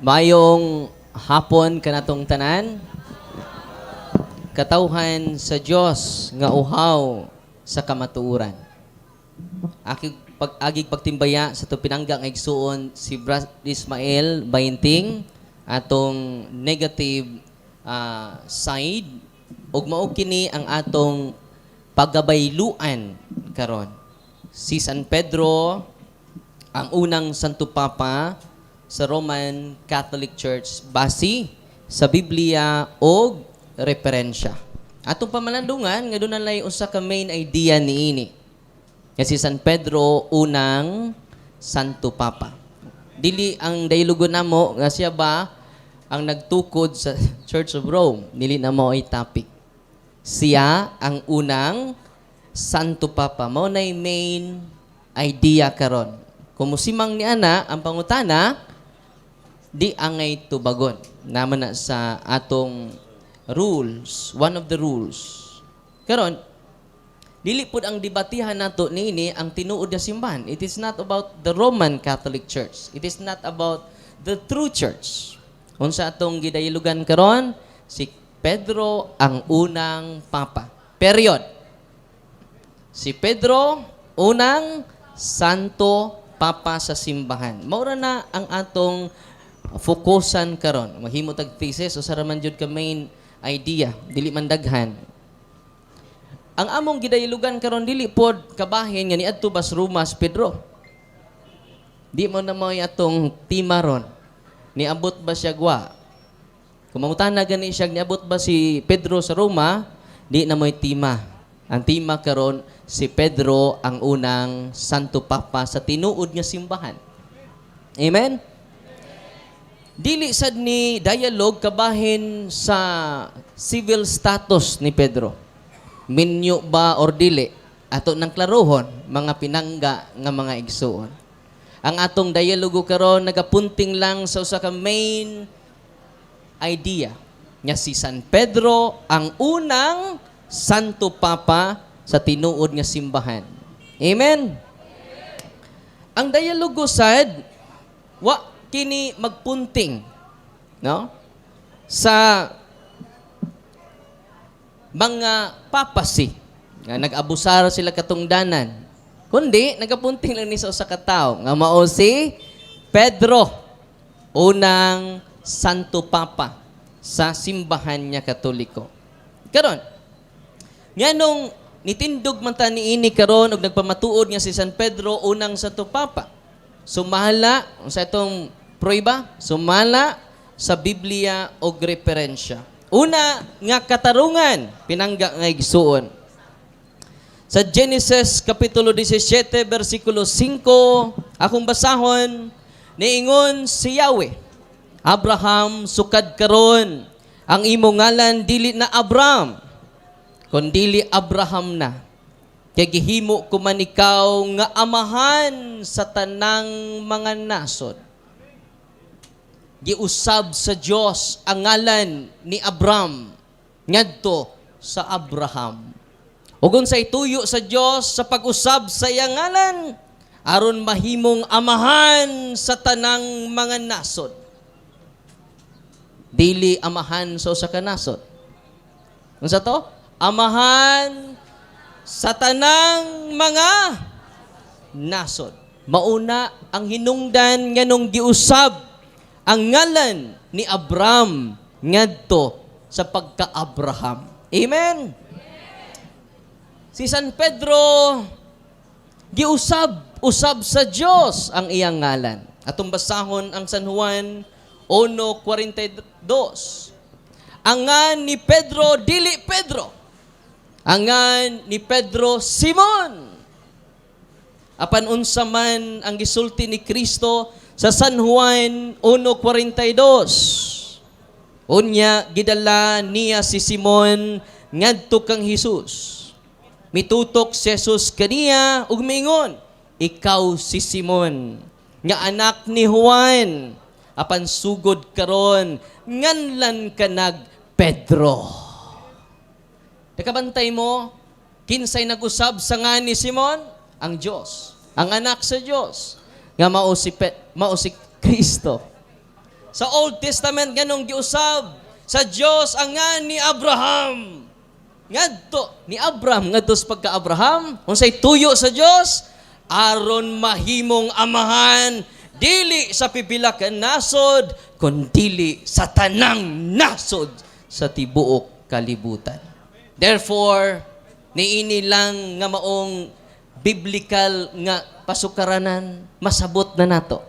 Mayong hapon kanatong tanan, katawhan sa Dios nga uhaw sa kamatuoran. Agig pagtimbaya sa to pinangga nga igsuon si Brad Ismael Bainting atong negative side ug mao kini ang atong pagabayluan karon. Si San Pedro ang unang Santo Papa sa Roman Catholic Church base sa Biblia o referensya. Atong pamalandungan nga doon nalay usa ka main idea niini. Nga si San Pedro unang Santo Papa. Dili ang dialogo namo nga siya ba ang nagtukod sa Church of Rome. Dili na mo ay topic. Siya ang unang Santo Papa. Mao nay main idea karon. Kumusimang ni ana ang pangutana di angay tubagon. Naman na sa atong rules, one of the rules. Karon, dili pud ang debatihan nato niini ang tinuod nga simbahan. It is not about the Roman Catholic Church. It is not about the true church. Unsa atong gidaylugan karon, si Pedro ang unang papa. Period. Si Pedro unang santo papa sa simbahan. Maura na ang atong fokusan karon. Mahimo tag thesis o saraman jud ka main idea, dili man daghan. Ang among gidaylugan karon dili pod kabahin nga niadto bas Rumas Pedro. Di mo na moy atong tema ron. Niabot ba siya gwa? Kung mangutana gani siya niabot ba si Pedro sa Roma, di na moy tema. Ang tema karon si Pedro ang unang Santo Papa sa tinuod nga simbahan. Amen. Dili sad ni dialogue kabahin sa civil status ni Pedro. Minyo ba or dili? Ato nang klarohon mga pinangga nga mga igsuon. Ang atong dialogo karon nagapunting lang sa usa ka main idea nga si San Pedro ang unang Santo Papa sa tinuod nga simbahan. Amen. Ang dialogo sad wa kini magpunting no sa mga papasi nga nag-abusar sila katungdanan, kundi nagapunting lang ni sa usa ka tawo nga mao si Pedro, unang Santo Papa sa simbahan niya Katoliko. Karon nganong nitindog man ta niini karon og nagpamatuod nga si San Pedro unang Santo Papa. Sumala sa itong prueba, sumala sa Biblia o referensya. Una nga katarungan, pinangga nga igsuon. Sa Genesis Kapitulo 17, versikulo 5, akong basahon, niingon si Yahweh, Abraham, sukad karon, ang imo ngalan dili na Abram, kundili Abraham na. Kaya gihimo ko man ikaw nga amahan sa tanang mga nasod. Giusab sa Dios ang ngalan ni Abram ngadto sa Abraham. Ug unsay tuyo sa Dios sa pag-usab sa iyang ngalan aron mahimong amahan sa tanang mga nasod. Dili amahan sa usa ka nasod. Unsa to? Amahan sa tanang mga nasod. Mauna ang hinungdan nganong giusab ang ngalan ni Abram ngadto sa pagka-Abraham. Amen. Si San Pedro giusab sa Dios ang iyang ngalan. Atong basahon ang San Juan 1:42. Ang ngan ni Pedro dili Pedro. Angan ni Pedro Simon. Apan unsa man ang gisulti ni Kristo sa San Juan 1:42. Unya gidala niya si Simon ngadto kang Hesus. Mitutok si Jesus kaniya ug miingon, ikaw si Simon, nga anak ni Juan. Apan sugod karon nganlan ka nag Pedro. Nakabantay mo, kinsay nag-usab sa nga ni Simon? Ang Diyos. Ang anak sa Diyos. Nga mao si Kristo. sa Old Testament nganong giusab sa Dios ang nga ni Abraham. Ngadto ni Abraham ngadto sa pagka-Abraham, unsay tuyo sa Dios aron mahimong amahan dili sa pipila ka nasod kundi sa tanang nasod sa tibuok kalibutan. Therefore, niini lang nga maong biblical nga pasukaranan masabot na nato.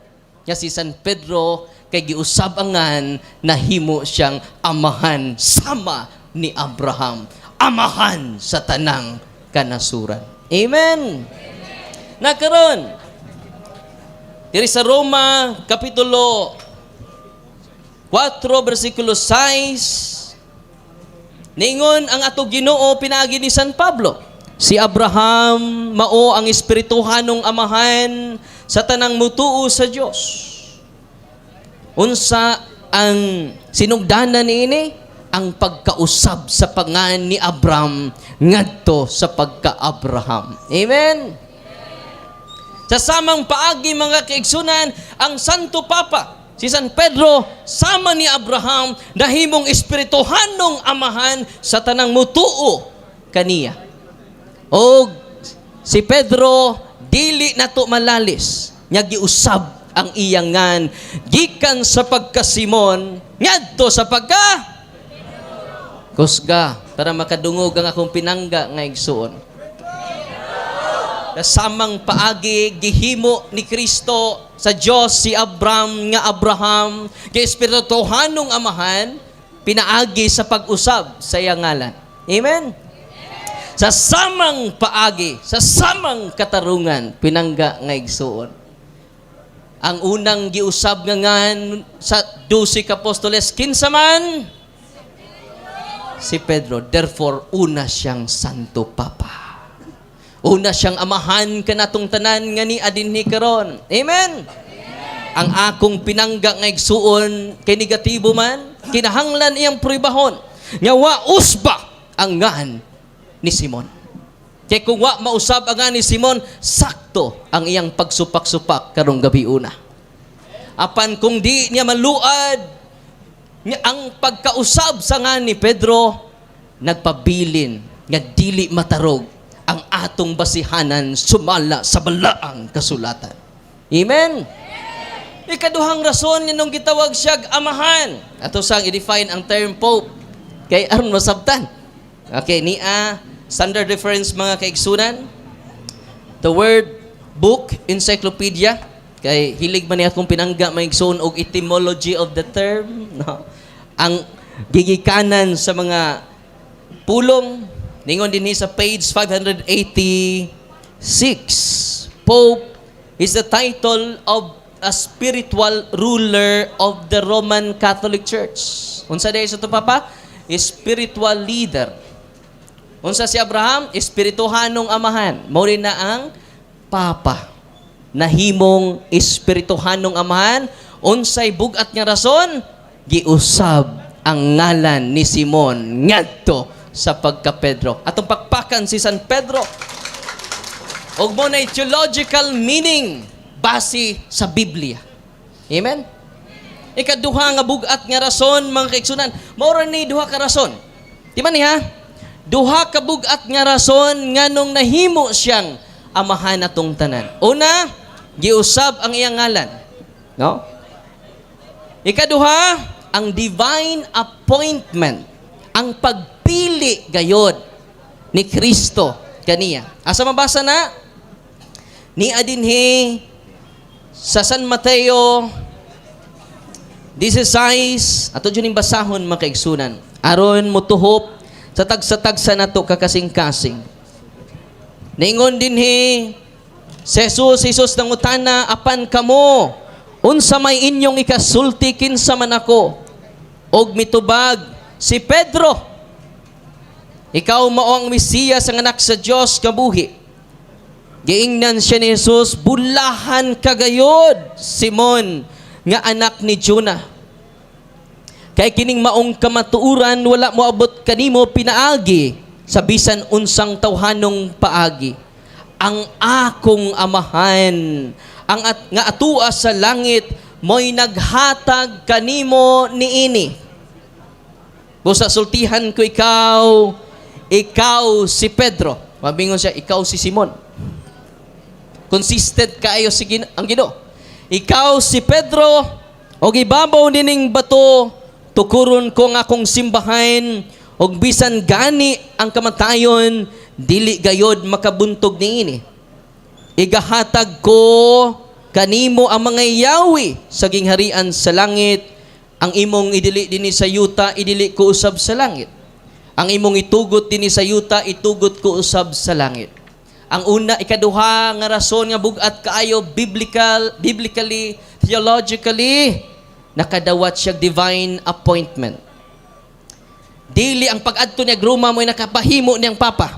Nga si San Pedro kay giusabangan na himo siyang amahan sama ni Abraham, amahan sa tanang kanasuran. Amen. Nakaron diri sa Roma kapitulo 4 versikulo 6 ningon ang ato Ginoo pinaagi ni San Pablo. Si Abraham mao ang espirituhanong amahan sa tanang mutuo sa Dios. Unsa ang sinugdanan niini? Ang pagkausab sa pangan ni Abraham ngadto sa pagka-Abraham. Amen. Sa samang paagi mga kaigsunan, ang Santo Papa, si San Pedro, sama ni Abraham, nahimong espirituhanong amahan sa tanang mutuo kaniya. O si Pedro, dili nato malalis, nga giusab ang iyangan, gikan sa pagka-Simon, ngadto sa pagka kusga, para makadungog ang akong pinangga nga igsuon. Samang paagi gihimo ni Kristo sa Dios si Abraham nga Abraham kay espirituhanong amahan pinaagi sa pag-usab sa iyang ngalan. Amen. Sa samang paagi, sa samang katarungan pinangga nga igsuon. Ang unang giusab nga ngan sa 12 apostoles kinsa man si Pedro. Therefore una siyang Santo Papa. Una siyang amahan kanatong tanan nga ni adinhi karon. Amen. Ang akong pinangga nga igsuon kay negatibo man, kinahanglan iyang pribahon nga wa usba ang ngan ni Simon. Kay kung wa mausab ang ngan ni Simon, sakto ang iyang pagsupak-supak karong gabi una. Apan kung di niya maluad ang pagkausab sa ngan ni Pedro, nagpabilin nga dili matarog ang atong basihanan sumala sa balaang kasulatan. Amen? Ikaduhang rason nung gitawag siyag amahan. Ato sang i-define ang term Pope. Kay aron masabtan. Okay, niya standard reference mga kaigsunan. The word book, encyclopedia. Kay hilig man niya akong pinangga maigsoon og etymology of the term. No? Ang gigikanan sa mga pulong ningon din sa page 586. Pope is the title of a spiritual ruler of the Roman Catholic Church. Unsa day sa to papa? Spiritual leader. Unsa si Abraham? Espirituhanong amahan. Mao rin na ang papa. Nahimong espirituhanong amahan. Unsay bugat nga rason? Giusab ang ngalan ni Simon ngadto sa pagka-Pedro. Atong pakpakan si San Pedro. Og mo na theological meaning base sa Biblia. Amen? Ikaduha nga bugat nga rason, mga kaigsunan, mao ni duha ka rason. Di man niya? Duha ka bugat nga rason nganong nahimo siyang amahan atong tanan. Una, giusab ang iyang ngalan. No? Ikaduha, ang divine appointment, ang pagpili gayod ni Kristo kaniya. Asa mabasa na? Ni adinhi sa San Mateo 16, ato dyan yung basahon mga kaigsunan. Aron mutuhop sa tagsa-tagsa nato kakasing-kasing. Ningon dinhi si Jesus nangutana, apan kamo, unsa may inyong ikasulti kinsa man ako? Og mitubag si Pedro, ikaw mao ang Mesiyas ang anak sa Dios kabuhi. Giingnan siya ni Jesus, bulahan kagayod, Simon, nga anak ni Jonah. Kay kining maong kamatuuran, wala mo abot kanimo pinaagi sa bisan unsang tawhanong paagi. Ang akong amahan, ang nga atua sa langit, mo'y naghatag kanimo niini. Busa sultihan ko ikaw si Pedro. Mabingon siya, ikaw si Simon. Consistent kaayo ang Ginoo. Ikaw si Pedro, og ibabaw nining bato, tukuron ko nga akong simbahan, og bisan gani ang kamatayon, dili gayod makabuntog niini. Igahatag ko kanimo ang mga yawi sa gingharian sa langit. Ang imong idili dinhi sa yuta, idili ko usab sa langit. Ang imong itugot dinhi sa yuta, itugot ko usab sa langit. Ang una, ikaduha nga rason nga bugat kaayo biblically, theologically, nakadawat siya divine appointment. Dili ang pag-adto niya gruma mo'y nakapahimo niyang papa.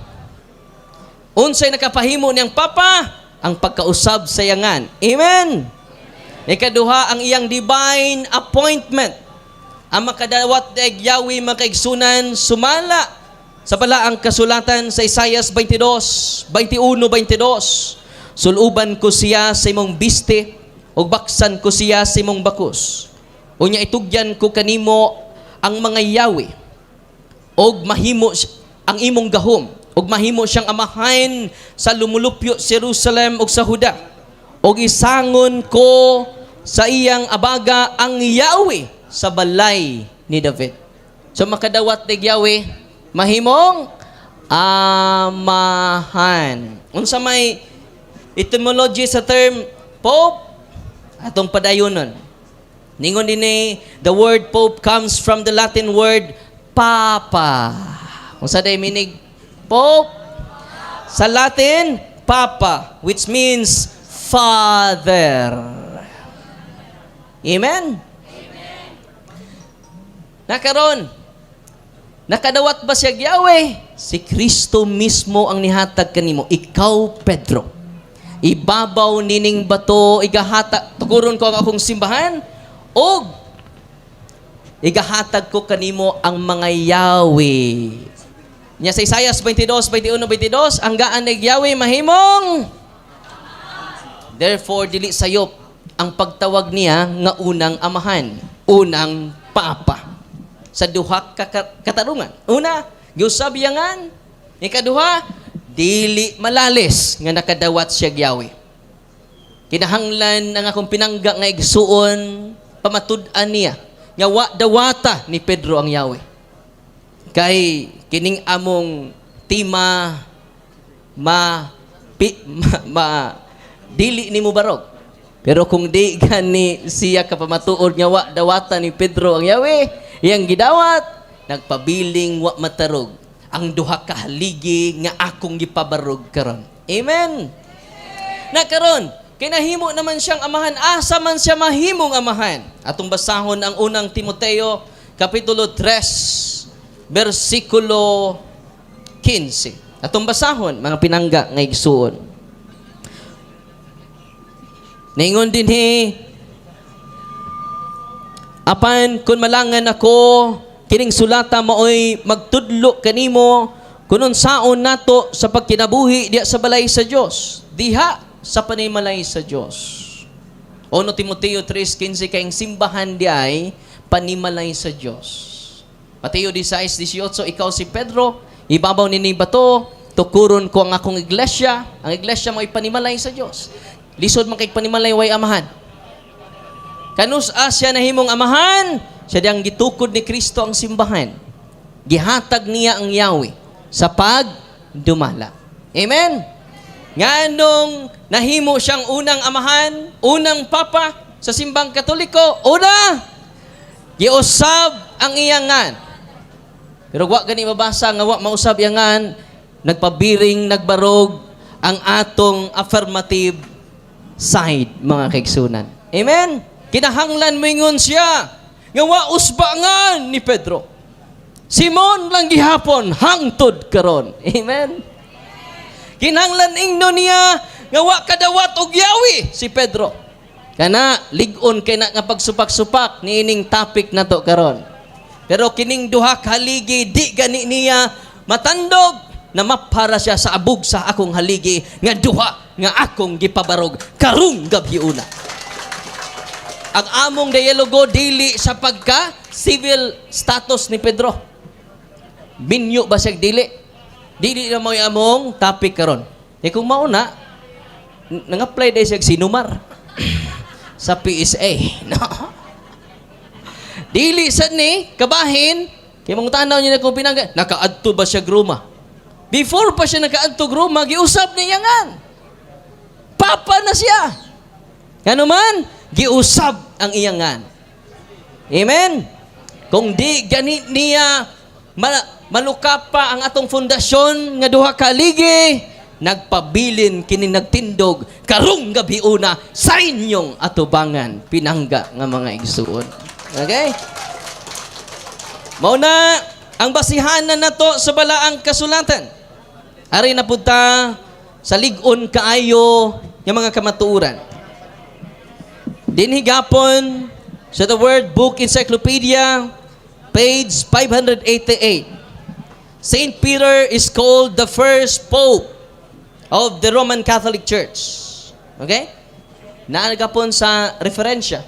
Unsay nakapahimo niyang papa? Ang pagkausab sa yangan. Amen. Ikaduha, ang iyang divine appointment. Ang makadawat daig Yahweh makaigsunan sumala sa balaang kasulatan sa Isaias 22, 21-22. Suluban ko siya sa imong biste, o baksan ko siya sa imong bakos. Unya itugyan ko kanimo ang mga Yahweh, og mahimo ang imong gahom, og mahimo siyang amahan sa lumulupyo sa Jerusalem ug sa Huda. Og isangon ko sa iyang abaga ang Yahweh sa balay ni David. So makadawat daig Yahweh, mahimong amahan. Unsa may etymology sa term Pope? Atong padayonon. Ningon dinhi, the word Pope comes from the Latin word Papa. Unsa day meaning Pope? Sa Latin, Papa, which means Father. Amen? Nakaron, nakadawat ba siya Yahweh? Si Kristo mismo ang nihatag kanimo. Ikaw, Pedro. Ibabaw nining bato, igahatag, tuguron ko ang akong simbahan, o igahatag ko kanimo ang mga Yahweh. Nya sa Isaiah 22, 21-22, ang gaan ng Yahweh mahimong. Therefore, dili sayop ang pagtawag niya nga unang amahan, unang papa. Sa duha katarungan. Una, giusab yangan. Ikaduha, dili malalis nga nakadawat siya Yahweh. Kinahanglan ang akong pinangga nga igsuon, pamatud-an niya nga wa dawata ni Pedro ang Yahweh. Kay kining among tima dili nimo barog. Pero kung di gani siya kapamatuod nga wa dawata ni Pedro ang Yahweh, iyang gidawat, nagpabiling wa matarog. Ang duha ka haligi nga akong gipabarog karon. Amen. Na karon, kinahimo naman siyang amahan. Asa man siya mahimong amahan? Atong basahon ang unang Timoteo, Kapitulo 3, versikulo 15. Atong basahon, mga pinangga nga igsuon. Ningon dinhi, apan kung malangan ako, kining sulata maoy magtudlo kanimo kunon saon nato sa pagkinabuhi diya sa balay sa Dios, diha sa panimalay sa Dios. 1 Timoteo 3:15, kayong simbahan diay panimalay sa Dios. Mateo 16:18, ikaw si Pedro, ibabaw nini bato, tukuron ko ang akong iglesia. Ang iglesia mo ipanimalay sa Dios. Lisod man kay panimalay way amahan. Kanus siya nahimong amahan, siya diyang gitukod ni Kristo ang simbahan. Gihatag niya ang Yahweh sa pagdumala. Amen? Nga nung nahimo siyang unang amahan, unang papa sa simbang Katoliko, una, giusab ang iyangan. Pero wa gani mabasa nga wa mausab iyangan, nagpabiring, nagbarog ang atong affirmative side, mga kaigsunan. Amen? Kinahanglan mo ingon siya nga wa usbangan ni Pedro. Simon lang gihapon hangtod karon. Amen? Kinahanglan ingno niya nga wa kadawat og Yahweh si Pedro. Kana lig-on kay na nga pagsupak-supak niining topic nato karon. Pero kining duha ka haligi di gani niya matandog na mapara siya sa abog sa akong haligi nga duha nga akong gipabarog karong gabi una. ang among dialogo dili sa pagka civil status ni Pedro. Binyo ba siya dili? Dili na mo among topic karon. Kung mauna, nang-apply dahil siya sinumar sa PSA. No? Dili sad ni kabahin kay mong tanaw niya na kung pinangga nakaadto ba siya gruma. Before pa siya nakaadto gruma, giusab niya ngan. Papa na siya. Kano man, giusab ang iyangan. Amen. Kung di gani niya malukap pa ang atong fondasyon nga duha ka ligi, nagpabilin kini nagtindog karong gabi una sa inyong atubangan pinangga nga mga igsuon. Okay? Mao na ang basihanan nato sa balaang kasulatan. Ari na punta sa ligon kaayo nga mga kamatuoran. Dinhi gapon sa The Word Book Encyclopedia, page 588. Saint Peter is called the first pope of the Roman Catholic Church. Okay? Naagapon sa referensya.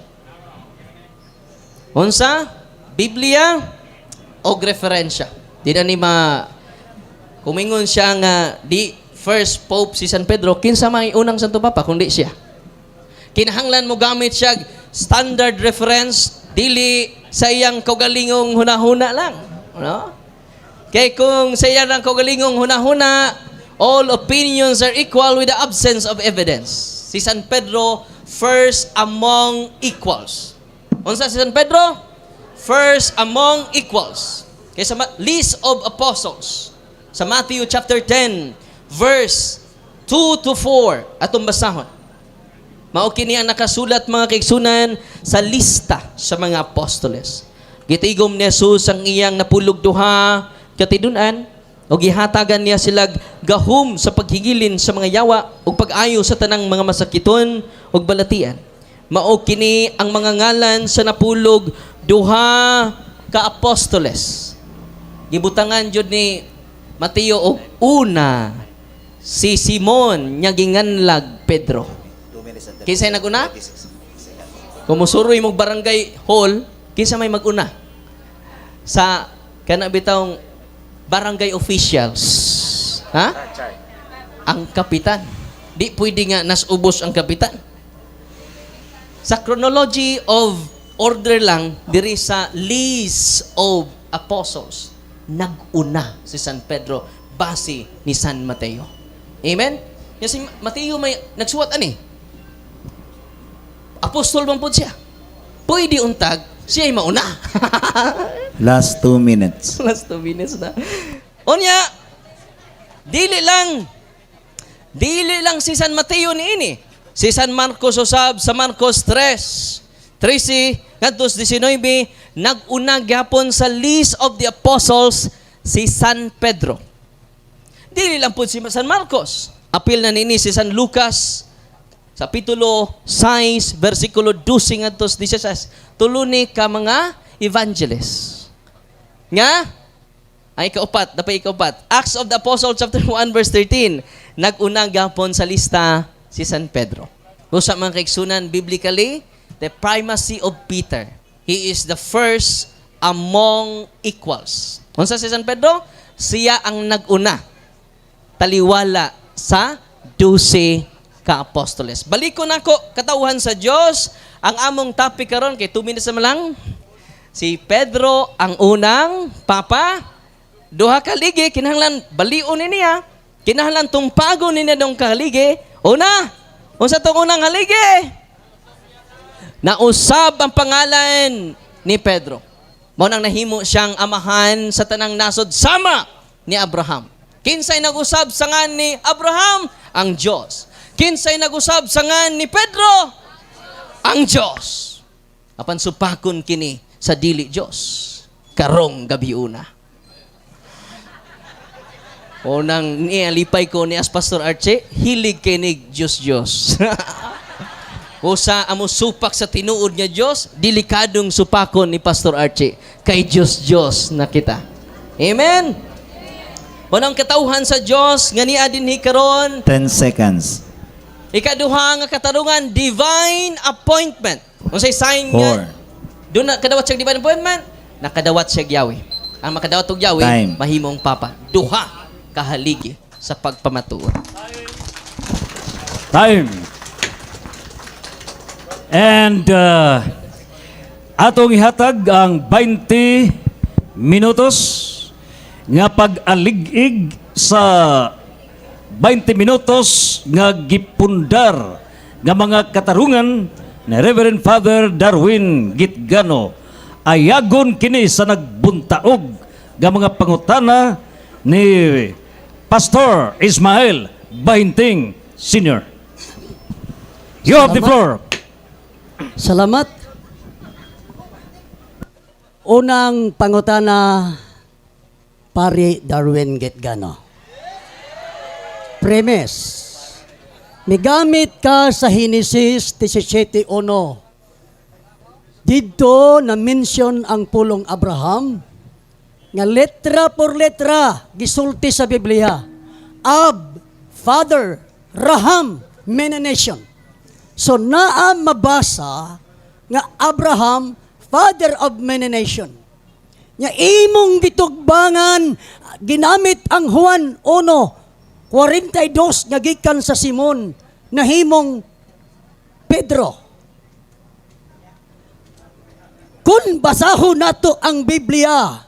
Unsa? Biblia o referensya. Di na ni kumingon siya nga di first pope si San Pedro, kinsa may unang Santo Papa kundi siya. Kinahanglan mo gamit siya standard reference, dili sa iyang kaugalingong hunahuna lang. No? Kaya kung sa iyang kaugalingong hunahuna, all opinions are equal with the absence of evidence. Si San Pedro, first among equals. Unsa si San Pedro? First among equals. Kaya sa list of apostles, sa Matthew chapter 10, verse 2 to 4, atong basahon. Mao kini ang nakasulat mga kaigsunan sa lista sa mga apostoles. Gitigom ni Jesus ang iyang napulog duha katidun-an o gihatagan niya sila gahom sa paghigilin sa mga yawa o pag-ayo sa tanang mga masakiton o balatian. Mao kini ang mga ngalan sa napulog duha ka apostoles. Gibutangan jud ni Mateo og una si Simon nya ginganlag Pedro. Kinsa naguna? Kung musuroy mong barangay hall, kinsa may maguna? Sa kana bitawng barangay officials. Ha? Ang kapitan. Di pwede nga nasubos ang kapitan. Sa chronology of order lang, diri sa list of apostles, nag-una si San Pedro base ni San Mateo. Amen? Yung si Mateo may nagsuwat ani. Apostol man po siya. Pwede untag, siya ay mauna. Last 2 minutes. Last 2 minutes na. Onya, dili lang si San Mateo niini. Si San Marcos usab sa Marcos 3:13 ngadto 19 nag-una gyapon sa list of the apostles si San Pedro. Dili lang po si San Marcos. Apil na nini si San Lucas sa kapitulo 6 versikulo 12 ngadto 16. Tulo ni ka mga evangelists. Nga ay kaupat, dapat ikaupat. Acts of the Apostles chapter 1 verse 13. Nag-una gyapon sa lista si San Pedro. Usa man kaigsunan biblically, the primacy of Peter. He is the first among equals. Unsa si San Pedro? Siya ang nag-una. Taliwala sa 12 ka apostoles. Baliko nako katawhan sa Dios, ang among topic karon kay 2 minutes na lang. Si Pedro ang unang papa. Duha ka ligi kinahanglan balion niya. Kinahanglan tungpagon niya dong kaligi. Una, unsa tong unang haligi? Nausab ang pangalan ni Pedro. Mao nang nahimo siyang amahan sa tanang nasod sama ni Abraham. Kinsay nag-usab sa ngan ni Abraham? Ang Dios. Kinsay nag-usab sa ngan ni Pedro? Ang Dios. Apan supakon kini sa dili Dios. Karong gabi una. O nang nialipay ko ni as Pastor Archie, hilig kinig Diyos. O sa amo supak sa tinuod niya Diyos, delikadong supakon ni Pastor Archie. Kay Diyos na kita. Amen? O nang katauhan sa Diyos, nga niya dinhi karon 10 seconds. Ikaduha nga katarungan, divine appointment. Kung say sign nga, 4. doon na kadawat siya divine appointment, nakadawat siya Yahweh. Ang makadawat og Yahweh, Time. mahimong papa. Duha kahaligi sa pagpamatuod. Time. And atong ihatag ang 20 minutos nga pag-alig-ig sa 20 minutos nga gipundar nga mga katarungan ni Reverend Father Darwin Gitgano. Ayagon kini sa nagbuntaog nga mga pangutana ni Pastor Ismael Bahinting Sr. You have the floor. Salamat. Unang pangutana, Pari Darwin Gitgano. Premise. Migamit ka sa Henesis 17:1. Dito na-mention ang pulong Abraham nga letra por letra gisulti sa Biblia. Ab, Father, Raham, many nation. So naa mabasa nga Abraham, father of many nation. Nga imong gitugbangan, ginamit ang Juan 1:42 nga gikan sa Simon, nahimong Pedro. Kung basahon nato ang Biblia,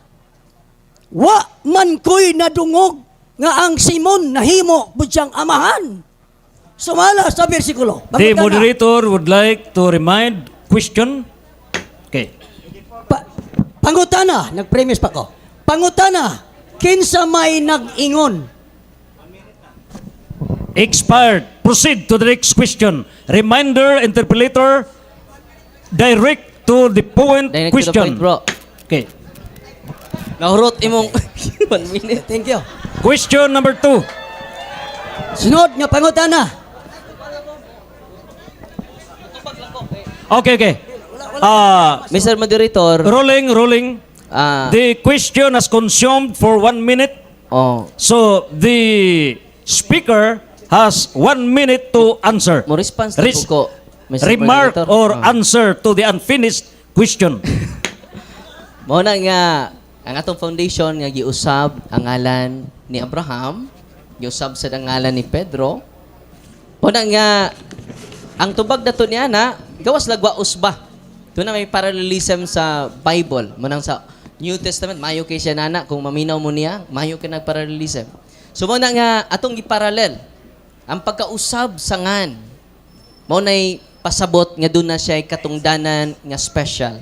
wa man ko'y nadungog nga ang Simon nahimo budyang amahan. Sumala sa bersikulo. The moderator would like to remind question. Okay. Pangutana, nag-premise pa ko. Pangutana, kinsa may nag-ingon? Expired. Proceed to the next question. Reminder, interpolator, direct to the point Direct to the question. point, bro. Okay. Nahurot imong 1 minute. Thank you. Question number 2. Sunod nga pangutana. Okay, okay. Mr. Moderator, Rolling. ah, The question has consumed for 1 minute. oh, So the speaker has 1 minute to answer. mo response na Res- ko, Mr. Remark Moderator. or answer to the unfinished question. Mao na nga ang atong foundation nga giusab ang ngalan ni Abraham, giusab sa ngalan ni Pedro. Mao na nga ang tubag dato niya na gawas lagwa usba. Doon na may parallelism sa Bible. Manang sa New Testament, mayo kay siya nana. Kung maminaw mo niya, mayo ka nagparallelism. So mo na nga atong giparalel ang pagkausab sa ngan. Mao nay pasabot nga doon na siya katungdanan nga special.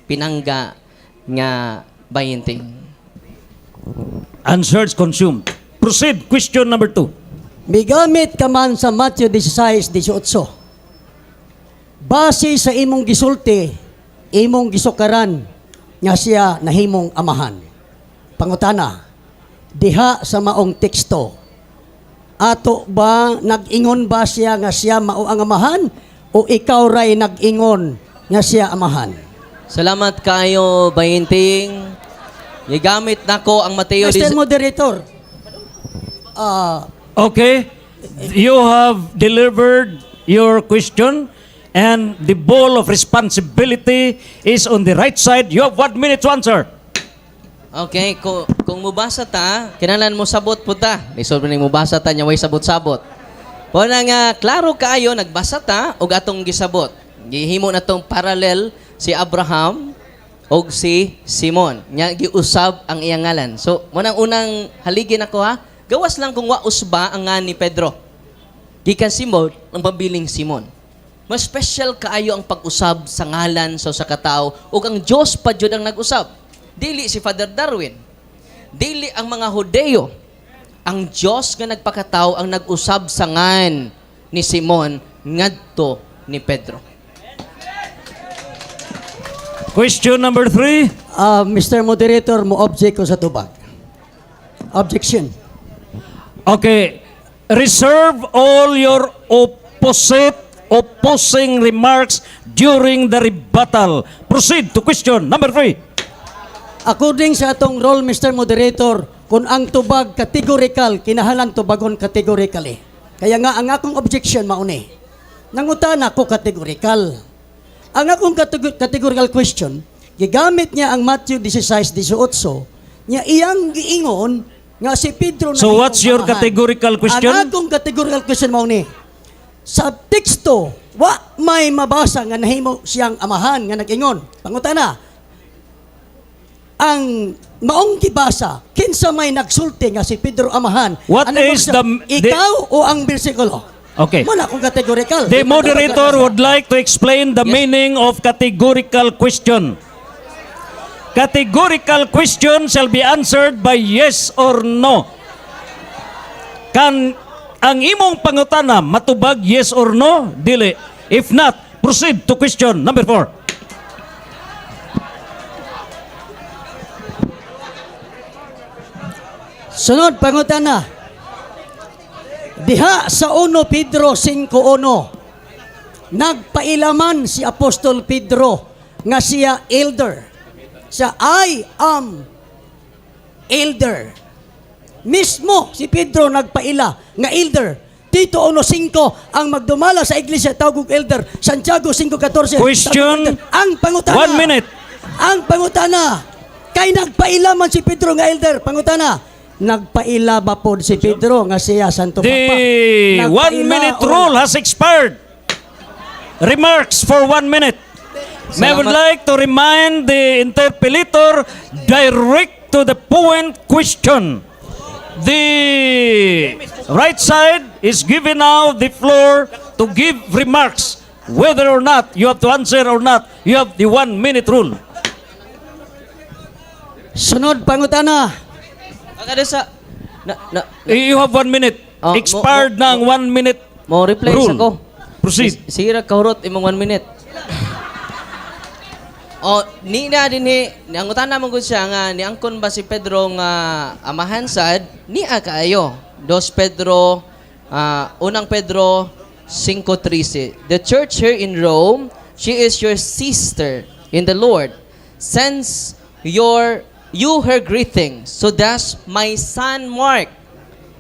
Pinangga nga bayinting. Answers consumed. Proceed. Question number 2. Migamit ka man sa Matthew 16:18. Base sa imong gisulti, imong gisukaran, nga siya nahimong amahan. Pangutana, diha sa maong teksto, ato ba nag-ingon ba siya nga siya mao ang amahan o ikaw ray nag-ingon nga siya amahan? Salamat kayo, bayinting. Gigamit nako ang Mateo Mr. Moderator, Okay. You have delivered your question and the ball of responsibility is on the right side. You have 1 minute to answer. Okay, kung mubasa ta, kinalan mo sabot po ta. Lisod mo ning mubasa ta, nya way sabot-sabot. Po na nga, klaro kaayo, nagbasa ta, og atong gisabot. Gihimo na tong parallel si Abraham og si Simon. Nya giusab ang iyang ngalan. So, mo nang unang haligin ako ha, gawas lang kung wa usba ang nga ni Pedro. Gikan Simon, ang pabiling Simon. Mas special kaayo ang pag-usab sa ngalan sa katao ug ang Dios pa jud ang nag-usab. Dili si Father Darwin. Dili ang mga Hudeo. Ang Dios nga nagpakatao ang nag-usab sa ngan ni Simon ngadto ni Pedro. Question number 3. Mr. Moderator, mo object ko sa tubag. Objection. Okay. Reserve all your opposing remarks during the rebuttal. Proceed to question number 3. According sa atong role, Mr. Moderator, kung ang tubag categorical, kinahanglan tubagon categorically. Kaya nga ang akong objection mauni. Nangutan ako categorical. Ang akong categorical question, gigamit niya ang Matthew 16:18, niya iyang giingon nga si Pedro na So what's your amahan. categorical question? Ang akong categorical question mauni. Sa teksto, wa may mabasa nga nahimo siyang amahan nga nag-ingon. Pangutana, ang maong gibasa, kinsa may nagsulti nga si Pedro amahan. What Ano is siya? the- Ikaw o ang bersikulo? Okay. Muna akong categorical. The moderator would like to explain the meaning of categorical question. Categorical question shall be answered by yes or no. Kan ang imong pangutana matubag yes or no? Dili. If not, proceed to question number 4. Sunod, pangutana. Diha sa 1 Pedro 5:1, nagpailaman si Apostol Pedro nga siya elder. Siya, I am elder. Mismo si Pedro nagpaila nga elder. Tito 1:5 ang magdumala sa iglesia tawag og elder. Santiago 5:14. Question. Ang pangutana. 1 minute. Ang pangutana. Kay nagpaila man si Pedro nga elder. Pangutana. Nagpaila ba po si Pedro nga siya Santo Papa? The 1 minute rule has expired. Remarks for 1 minute. May I would like to remind the interpellator, direct to the point question. The right side is given now the floor to give remarks. Whether or not you have to answer or not, you have the 1 minute rule. Sunod pangutana. Agad sa You have 1 minute. Oh, Expired na ang 1 minute mo replace rule. ako. Proceed. Sira kahurot imong 1 minute. Ni na din ang utana mo gud siya nga ni angkon ba si Pedro nga amahan sad ni kaayo. 2 Pedro 1 Pedro 5:13. The church here in Rome, she is your sister in the Lord. Sends you her greetings. So does my son Mark.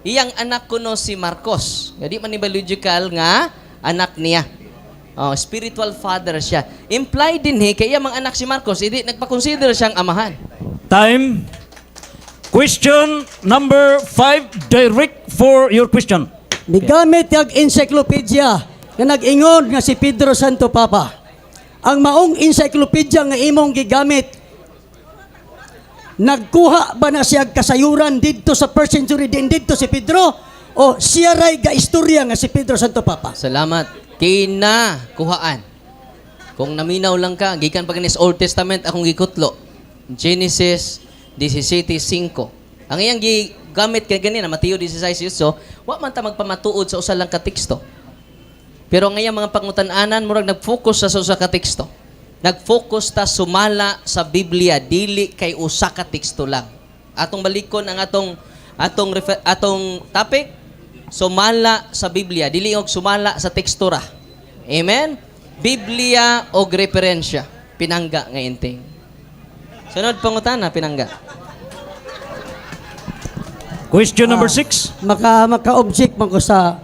Iyang anak ko no si Marcos. Di man ni biological nga anak niya. Spiritual father siya. Implied din kaya mga anak si Marcos, hindi nagpa-consider siyang amahan. Time. Question number 5. Direct for your question. Migamit yung encyclopedia na nag-ingon nga si Pedro Santo Papa. Ang maong encyclopedia nga imong gigamit, nagkuha ba na siya kasayuran dito sa first century din dito si Pedro? O siya ray ga-istorya nga si Pedro Santo Papa? Salamat. Kinakuhaan. Kung naminaw lang ka, gikan pa ganis Old Testament akong gikutlo. Genesis 17:5. Ang iyang gigamit kay ganina Mateo 16:8, wa man ta magpamatuod sa usa lang ka teksto. Pero ang iyang mga pangutan-anan murag nag-focus sa usa ka teksto. Nag-focus ta sumala sa Biblia, dili kay usa ka teksto lang. Atong balikon ang atong topic, sumala sa Biblia, dili og sumala sa tekstura. Amen? Biblia og referensya. Pinangga nga inting. Sunod pangutana, pinangga. Question number 6. Maka-object man ko sa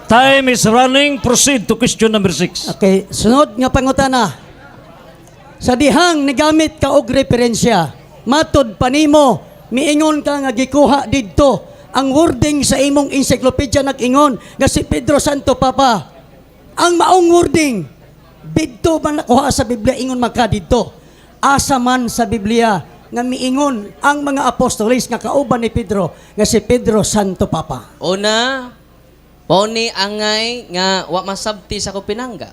Time is running. Proceed to question number 6. okay, sunod nga pangutana. Sa dihang nigamit ka og referensya, matod panimo, miingon ka nga gikuha didto ang wording sa imong encyclopedia nag-ingon nga si Pedro Santo Papa. Ang maong wording didto man nakuha sa Biblia ingon maka didto. Asa man sa Biblia nga miingon ang mga apostoles nga kauban ni Pedro nga si Pedro Santo Papa. Una, pauni angay nga wa masabti sa ko pinangga.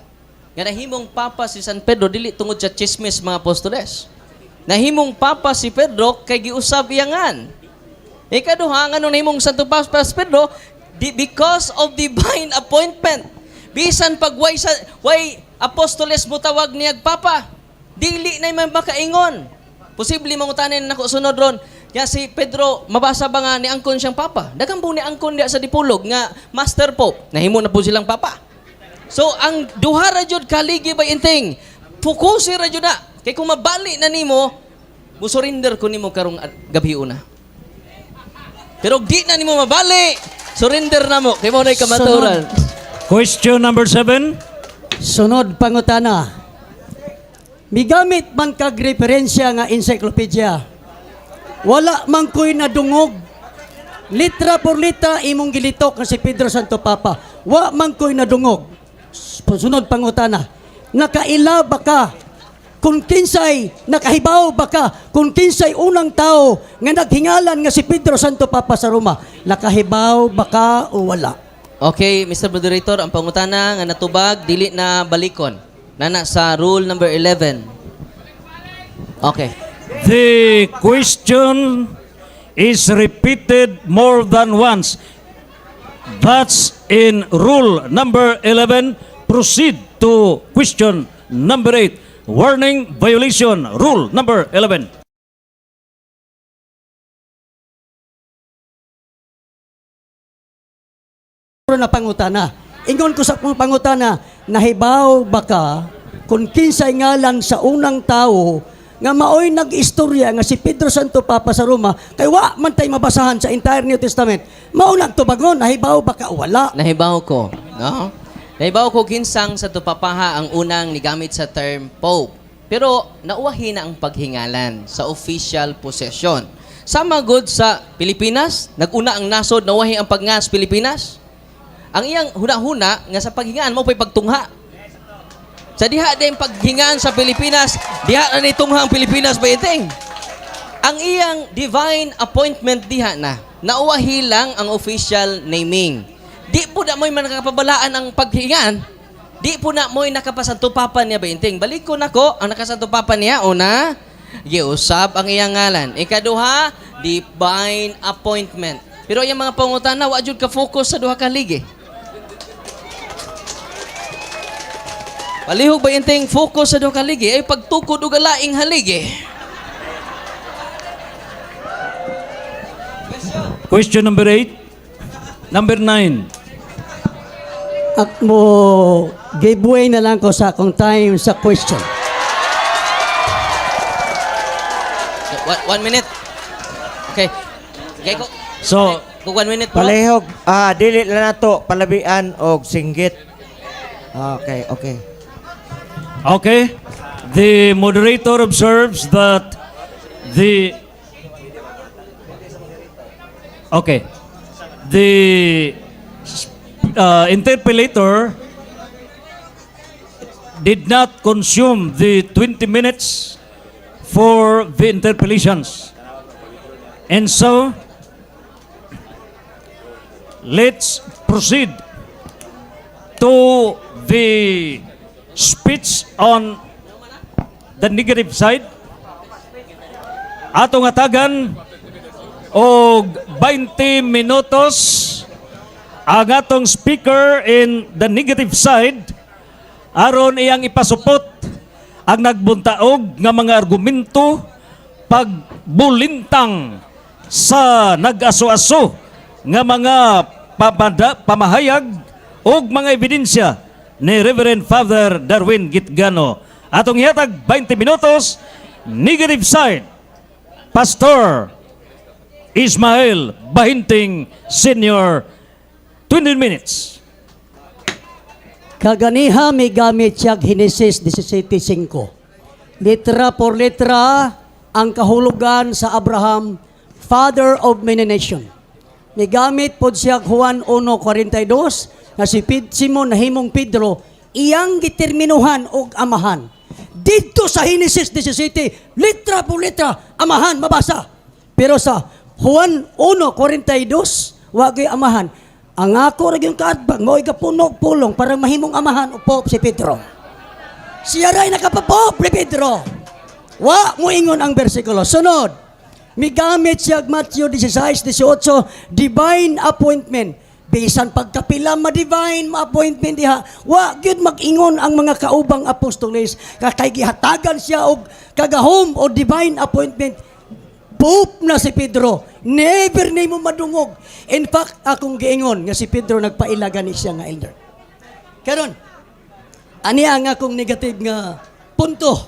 Nga nahimong papa si San Pedro dili tungod sa chismis mga apostoles. Nahimong papa si Pedro kay giusab iyangan. Ikaduha nga nung nahimong Santo Papa si Pedro because of divine appointment. Bisan pag way apostoles mo tawag niyag papa, dili na man makaingon. Posible mangutanin nako sunod ron. Kaya si Pedro, mabasa ba nga ni angkon siyang papa? Daghang po ni angkon diya sa dipulog nga Master Pope. Nahimo na po silang papa. So, ang duha ra jud kaligi ba inting? Fokusi ra jud na. Kay kung mabali na nimo, musurinder ko nimo karong gabi una. Pero di na nimo mabali. Surrender na mo. Kay mo na kamaturan. Question number 7. Sunod pangutana. Migamit man kag referensya nga encyclopedia. Wala man ko'y nadungog. Litra por litra imong gilitok nga si Pedro Santo Papa. Wa man ko'y nadungog. Sunod pangutana. Nakaila ba ka? Kung kinsay nakahibaw ba ka? Kung kinsay unang tao nga naghingalan nga si Pedro Santo Papa sa Roma, nakahibaw ba ka o wala? Okay, Mr. Moderator, ang pangutana nga natubag, dili na balikon. Nana sa rule number 11. Okay. The question is repeated more than once. That's in rule number 11. Proceed to question number 8. Warning violation. Rule number 11. Na pangutana. Ingon ko sa pangutana, nahibaw ba ka kung kinsay ngalan sa unang tao nga maoy nag-istorya nga si Pedro Santo Papa sa Roma, kay wa man tay mabasahan sa entire New Testament. Mao nagtubagon, nahibaw ba ka o wala? Nahibaw ko, no? Nahibaw ko ginsang sa tupapaha ang unang nigamit sa term Pope. Pero nauwahi na ang paghingalan sa official possession. Sama good sa Pilipinas, naguna ang nasod, nauwahi ang pagngas Pilipinas. Ang iyang huna-huna nga sa paghingaan mo pa'y pagtungha. Sa diha din paghingaan sa Pilipinas, diha na ni tungha ang Pilipinas ba iting? Ang iyang divine appointment diha na. Nauwahi lang ang official naming. Di po na mo'y nakapabalaan ang paghingaan. Di po na mo'y nakapasantupapan niya ba inting? Balik ko na ko, ang nakasantupapan niya, una, giusap ang iyang ngalan. Ikaduha, divine appointment. Pero yung mga pangutana, wa jud ka focus sa duha ka ligi. Palihog ba inting focus sa duha ka ligi? Ay pagtukod og laing haligi. Question number 8. Number 9. Ak mo giveaway na lang ko sa akong time sa question. 1 minute. Okay. Okay ko. So, Kung 1 minute po. Palihog, dili na nato palabian og singgit. Okay, okay. okay. The moderator observes that the interpellator did not consume the 20 minutes for the interpellations. And so, let's proceed to the speech on the negative side. Atong atagan og 20 minutos ang atong speaker in the negative side aron iyang ipasupot ang nagbuntaog nga mga argumento pagbulintang sa nag-aso-aso nga mga pamahayag ug mga ebidensya ni Reverend Father Darwin Gitgano. Atong ihatag 20 minutos, negative side, Pastor Ismael Bahinting Senior, 20 minutes. Kaganiha may gamit siya Genesis 17:5. Litra por litra ang kahulugan sa Abraham, father of many nations. May gamit po siya Juan 1:42 na si Simon na himong Pedro iyang giterminuhan og amahan. Dito sa Genesis 17, litra por litra, amahan, mabasa. Pero sa Juan 1:42, wagay amahan. Ang ako rin yung kaadbang, mo ikapunog-pulong, parang mahimong amahan o Pope si Pedro. Siya rin nakapapop ni Pedro. Wa mo ingon ang bersikulo. Sunod, migamit siya Matthew 16:18, divine appointment. Bisan pagkapila ma-divine ma-appointment diha, wa gyud mag-ingon ang mga kaubang apostoles kay gihatagan siya og kagahom o divine appointment. Pope na si Pedro, never na mo madungog. In fact, akong giingon nga si Pedro nagpailagan ni siya nga elder. Karon, ani ang akong negative nga punto.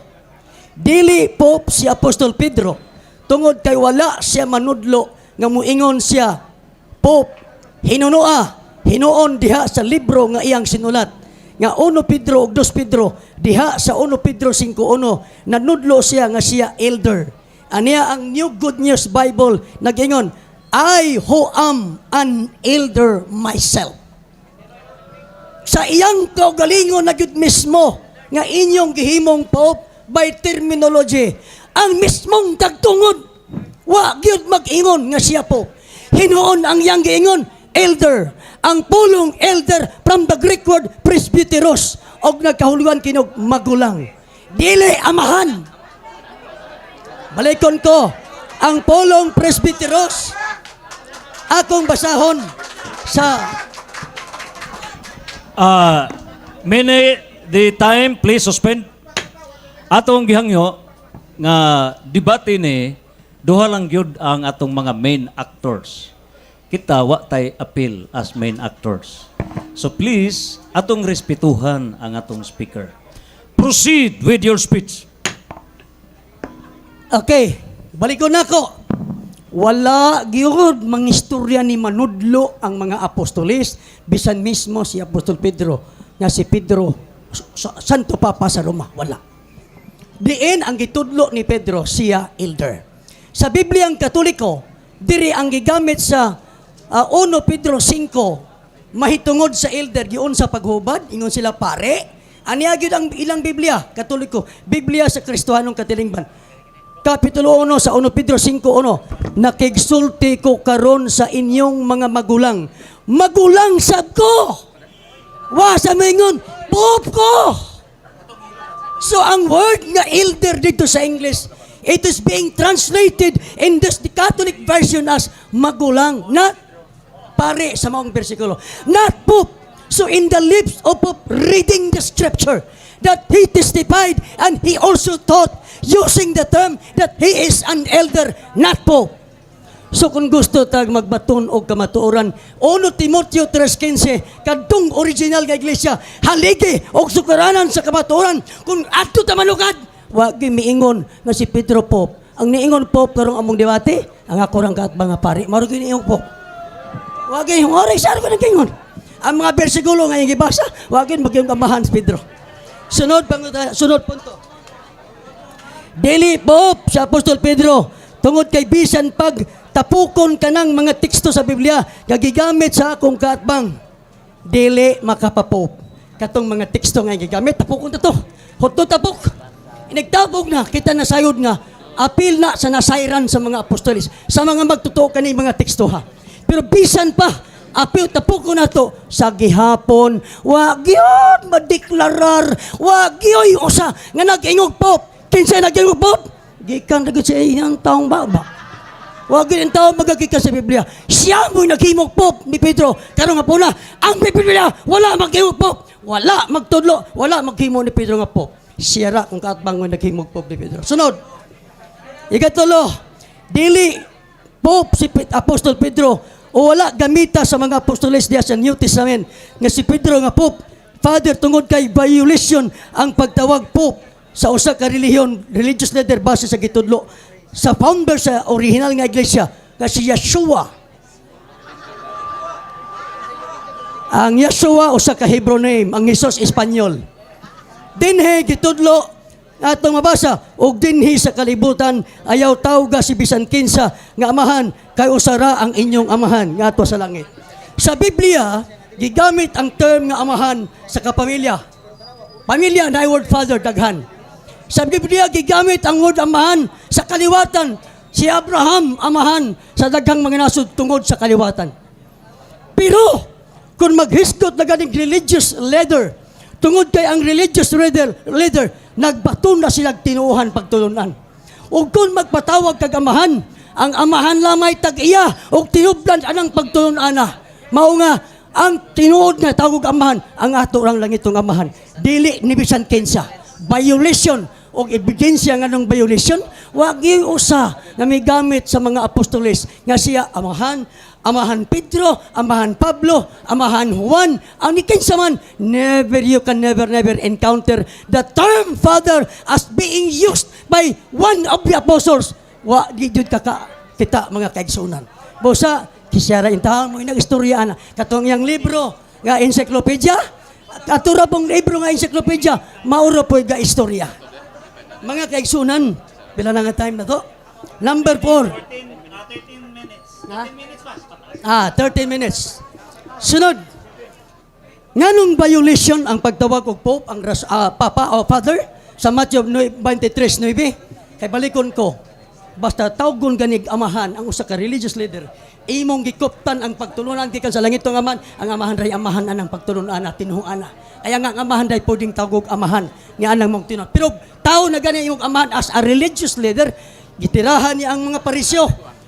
Dili Pope si Apostol Pedro tungod kay wala siya manudlo nga muingon siya Pope hinuon diha sa libro nga iyang sinulat nga 1 Pedro ug 2 Pedro diha sa 1 Pedro 5:1 nanudlo siya nga siya elder. Aniya ang New Good News Bible nagingon, I who am an elder myself. Sa iyang kaugalingon na gyud mismo nga inyong gihimong Pope by terminology, ang mismong tagtungod wa gyud mag-ingon nga siya Pope. Hinuon ang iyang giingon elder. Ang pulong elder from the Greek word presbyteros og nagkahulugan kinog magulang. Dili amahan. Balikon ko, ang pulong presbyteros akong basahon sa Mini, the time, please suspend. Atong gihangyo nga debate ni duha lang gyud ang atong mga main actors. Kita wa tay appeal as main actors. So please, atong respetuhan ang atong speaker. Proceed with your speech. okay, balikon nako. Wala gyud mangistorya ni manudlo ang mga apostoles bisan mismo si Apostol Pedro nga si Pedro Santo Papa sa Roma. Wala. Diin ang gitudlo ni Pedro siya elder. Sa Bibliang Katoliko, diri ang gigamit sa 1 Pedro 5 mahitungod sa elder giun sa paghubad, ingon sila pare. Aniya gyud ang ilang Biblia, Katoliko, Biblia sa Kristohanong Katilingban. Kapitulo 1 sa 1 Pedro 5:1, nakigsulti ko karon sa inyong mga magulang. Magulang sab ko. Wa sa mingon, Pope ko. So ang word nga elder dito sa English, it is being translated in this the Catholic version as magulang, not pare sa maong bersikulo, not Pope. So in the lips of Pope reading the scripture, that he testified and he also taught using the term that he is an elder, not Pope. So kung gusto tag magbaton og kamatuoran, 1 Timoteo 3:15, kadtong original nga iglesia, haligi og sukaranan sa kamatuoran kung adto ta manukad, wa gyud miingon nga si Pedro Pope. Ang niingon Pope karong among debate, ang ako rang mga pare, maro gyud niingon Pope. Wa gyud yung oray sa ko nagkingon. Ang mga bersikulo nga yung gibasa, wa gyud magyong kamahan si Pedro. Sunod punto. Dili Pope sa Apostol Pedro tungod kay bisan pag tapukon kanang mga teksto sa Biblia nga gigamit sa akong kaatbang, dili makapapop. Katong mga teksto nga gigamit, tapukon ta to. Hotto tapok. Inigtabog na kita nasayod nga apil na sa nasayran sa mga apostoles, sa mga magtotoo kani mga teksto ha. Pero bisan pa apil tapukon nato sa gihapon, wa gyud madeklarar, wa gyud usa nga nag-ingog Pope. Kinsa nag-ingog Pope? Gikan na sa iyang taong baba. Wag ang tao magagika sa Biblia. Siya mo'y naghimog Pope ni Pedro. Karong nga po na, ang Biblia, wala maghimog Pope. Wala magtudlo, wala maghimog ni Pedro nga Pope. Siya ra kung kaatbang mo'y naghimog Pope ni Pedro. Sunod. Ikatulo, dili Pope si Apostol Pedro o wala gamita sa mga apostoles diya sa New Testament nga si Pedro nga Pope. Father, tungod kay violation ang pagtawag Pope sa usa ka relihiyon, religious leader base sa gitudlo sa founder sa original nga iglesia nga si Yeshua. Ang Yeshua usa ka Hebrew name, ang Jesus Espanyol. Dinhi gitudlo atong mabasa og dinhi sa kalibutan ayaw tawga si bisan kinsa nga amahan kay usara ang inyong amahan nga ato sa langit. Sa Biblia gigamit ang term nga amahan sa kapamilya. Pamilya na word father daghan. Sa Biblia, gigamit ang word amahan sa kaliwatan. Si Abraham, amahan sa daghang mga nasud tungod sa kaliwatan. Pero, kung maghisgot na ganing religious leader, tungod kay ang religious leader nagbaton na silang tinuuhan pagtulunan. O kung magpatawag kag amahan, ang amahan lamay tag-iya o tinublan anang pagtulunan na. Mao nga, ang tinuod nga tawag amahan, ang ato rang langitong amahan. Dili ni bisan kinsa. Violation o ebidensya nga ng violation, wag yung usa na may gamit sa mga apostoles nga siya amahan, amahan Pedro, amahan Pablo, amahan Juan, ang ni kinsa man, you can never encounter the term Father as being used by one of the apostles. Wa di jud kita mga kaigsunan. Bosa Kisara intahan mo inagistorya na. Katong yang libro nga encyclopedia, atura pong libro nga encyclopedia, mauro po ga istorya. Mga kaigsunan, pila na nga time na to? Number 4. 13 minutes. Sunod. Nganong violation ang pagtawag og Pope ang Papa o Father sa Matthew 23:9? Kay balikon ko, basta tawgon ganig amahan ang usa ka religious leader, imong gikuptan ang pagtulunan gikan sa langit ng amahan, ang amahan ray amahan anang pagtulunan na tinuhuan na. Kaya nga ang amahan day pwedeng tawag amahan nga anang mong tinuhuan. Pero tao na gani imong amahan as a religious leader, gitirahan niya ang mga parisyo.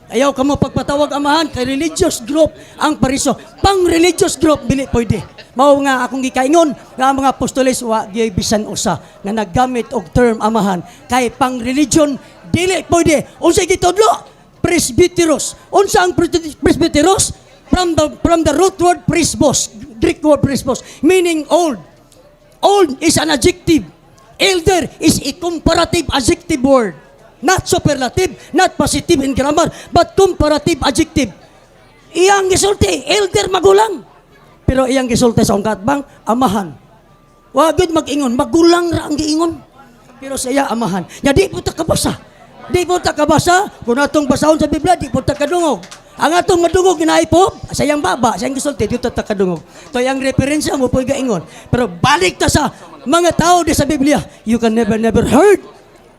Ayaw ka mo pagpatawag amahan kay religious group ang parisyo. Pang religious group dili pwede. Mao nga akong gikaingon nga ang mga apostoles wa gyud bisan usa nga naggamit og term amahan kay pang religion dili pwede. Unsay gitudlo? Presbyteros. Unsa ang presbyteros? From the root word presbos, Greek word presbos, meaning old. Old is an adjective. Elder is a comparative adjective word. Not superlative, not positive in grammar, but comparative adjective. Iyang gisulti, elder magulang. Pero iyang gisulti sa ungkatbang, amahan. Wagod mag-ingon, magulang ra ang giingon. Pero sa iya, amahan. Nya di po ta kabasa. Di po ta kabasa, kung atong basahon sa Biblia, di po ta kadungog. Ang atong madungog ginaipop, sa iyang baba, sa iyang gisulti, di po ta kadungog. To iyang referensya mo po gaingon. Pero balik ta sa mga tao di sa Biblia, you can never heard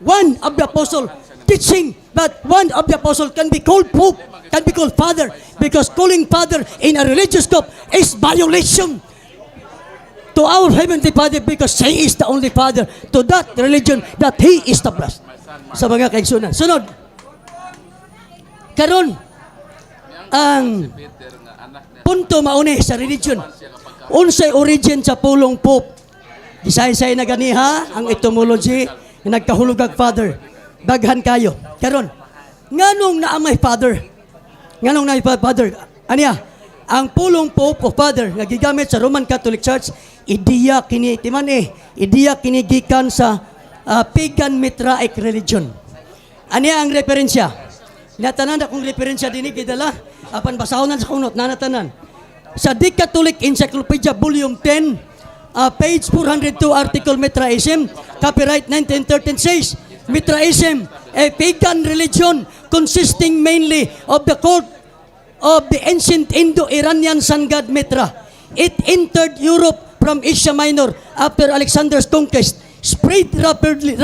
one of the apostle teaching that one of the apostle can be called Pope, can be called Father, because calling Father in a religious group is violation to our Heavenly Father because He is the only Father to that religion that He established. Sa mga kaigsunan. Sunod. Karon, ang punto mauni sa religion. Unsay origin sa pulong Pope? Gisay-say na ganiha ang etymology nga nagkahulog Father. Daghan kayo. Karon, nganong naamay Father? Nganong naamay Father? Aniya, ang pulong Pope o Father nga gigamit sa Roman Catholic Church, ideya kini ideya kini gikan sa pagan Mitraic religion. Aniya ang referensya. Natanan akong referensya dinhi gidala apan basahon sa kunot nanatanan. Sa The Catholic Encyclopedia Volume 10, page 402, article Mitraism, copyright 1913 says, Mitraism, a pagan religion consisting mainly of the cult of the ancient Indo-Iranian sun god Mitra. It entered Europe from Asia Minor after Alexander's conquest, spread rapidly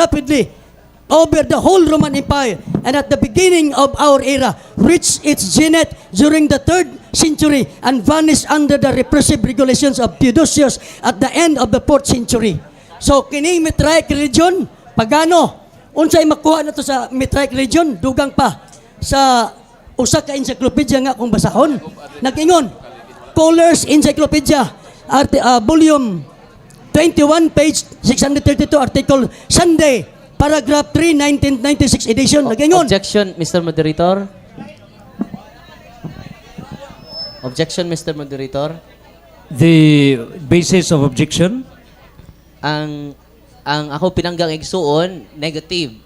over the whole Roman Empire, and at the beginning of our era, reached its zenith during the 3rd century and vanished under the repressive regulations of Theodosius at the end of the 4th century. So, kining Mitraic religion, pagano? Unsay makuha na to sa Mitraic religion? Dugang pa sa usa ka encyclopedia nga kung basahon. Nag-ingon, Kohler's Encyclopedia, volume 21, page 632, article Sunday, paragraph 3, 1996 edition. Nag-ingon. Objection, Mr. Moderator. Objection, Mr. Moderator. The basis of objection? Ang ako pinanggang igsuon, negative.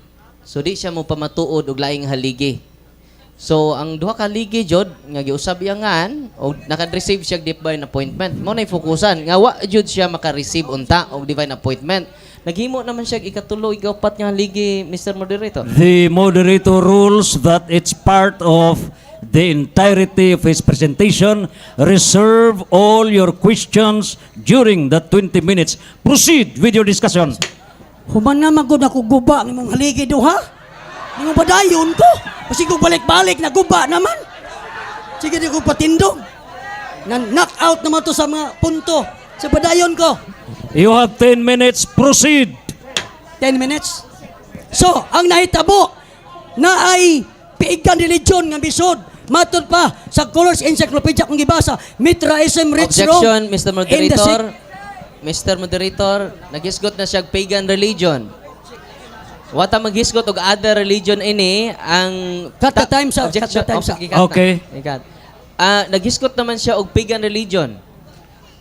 So di siya mo pamatuod og laing haligi. So ang duha ka haligi jud nga giusab iyangan og naka-receive siya divine appointment. Mao nay fokusan nga wa jud siya maka-receive unta og divine appointment. Naghimo naman siya ikatulo ikaupat nga haligi, Mr. Moderator. The moderator rules that it's part of the entirety of his presentation. Reserve all your questions during the 20 minutes. Proceed with your discussion. Human naman ko na guba ng mga haligi duha. Hindi mo padayon ko. Kasi ko balik-balik na guba naman. Sige di ko patindog. Na-knock out naman to sa mga punto. Sa padayon ko. You have 10 minutes. Proceed. 10 minutes. So, ang nahitabo na ay piigan religion nga bisod. Matod pa sa Kohler's Encyclopedia kung gibasa, Mitraism reached Objection, Rome Mr. in the Moderator. Mr. Moderator, naghisgot na siya pagan religion. Wata maghisgot og other religion ini ang Cut the time, sir. Objection. Cut the time, sir. Okay. Naghisgot naman siya og pagan religion.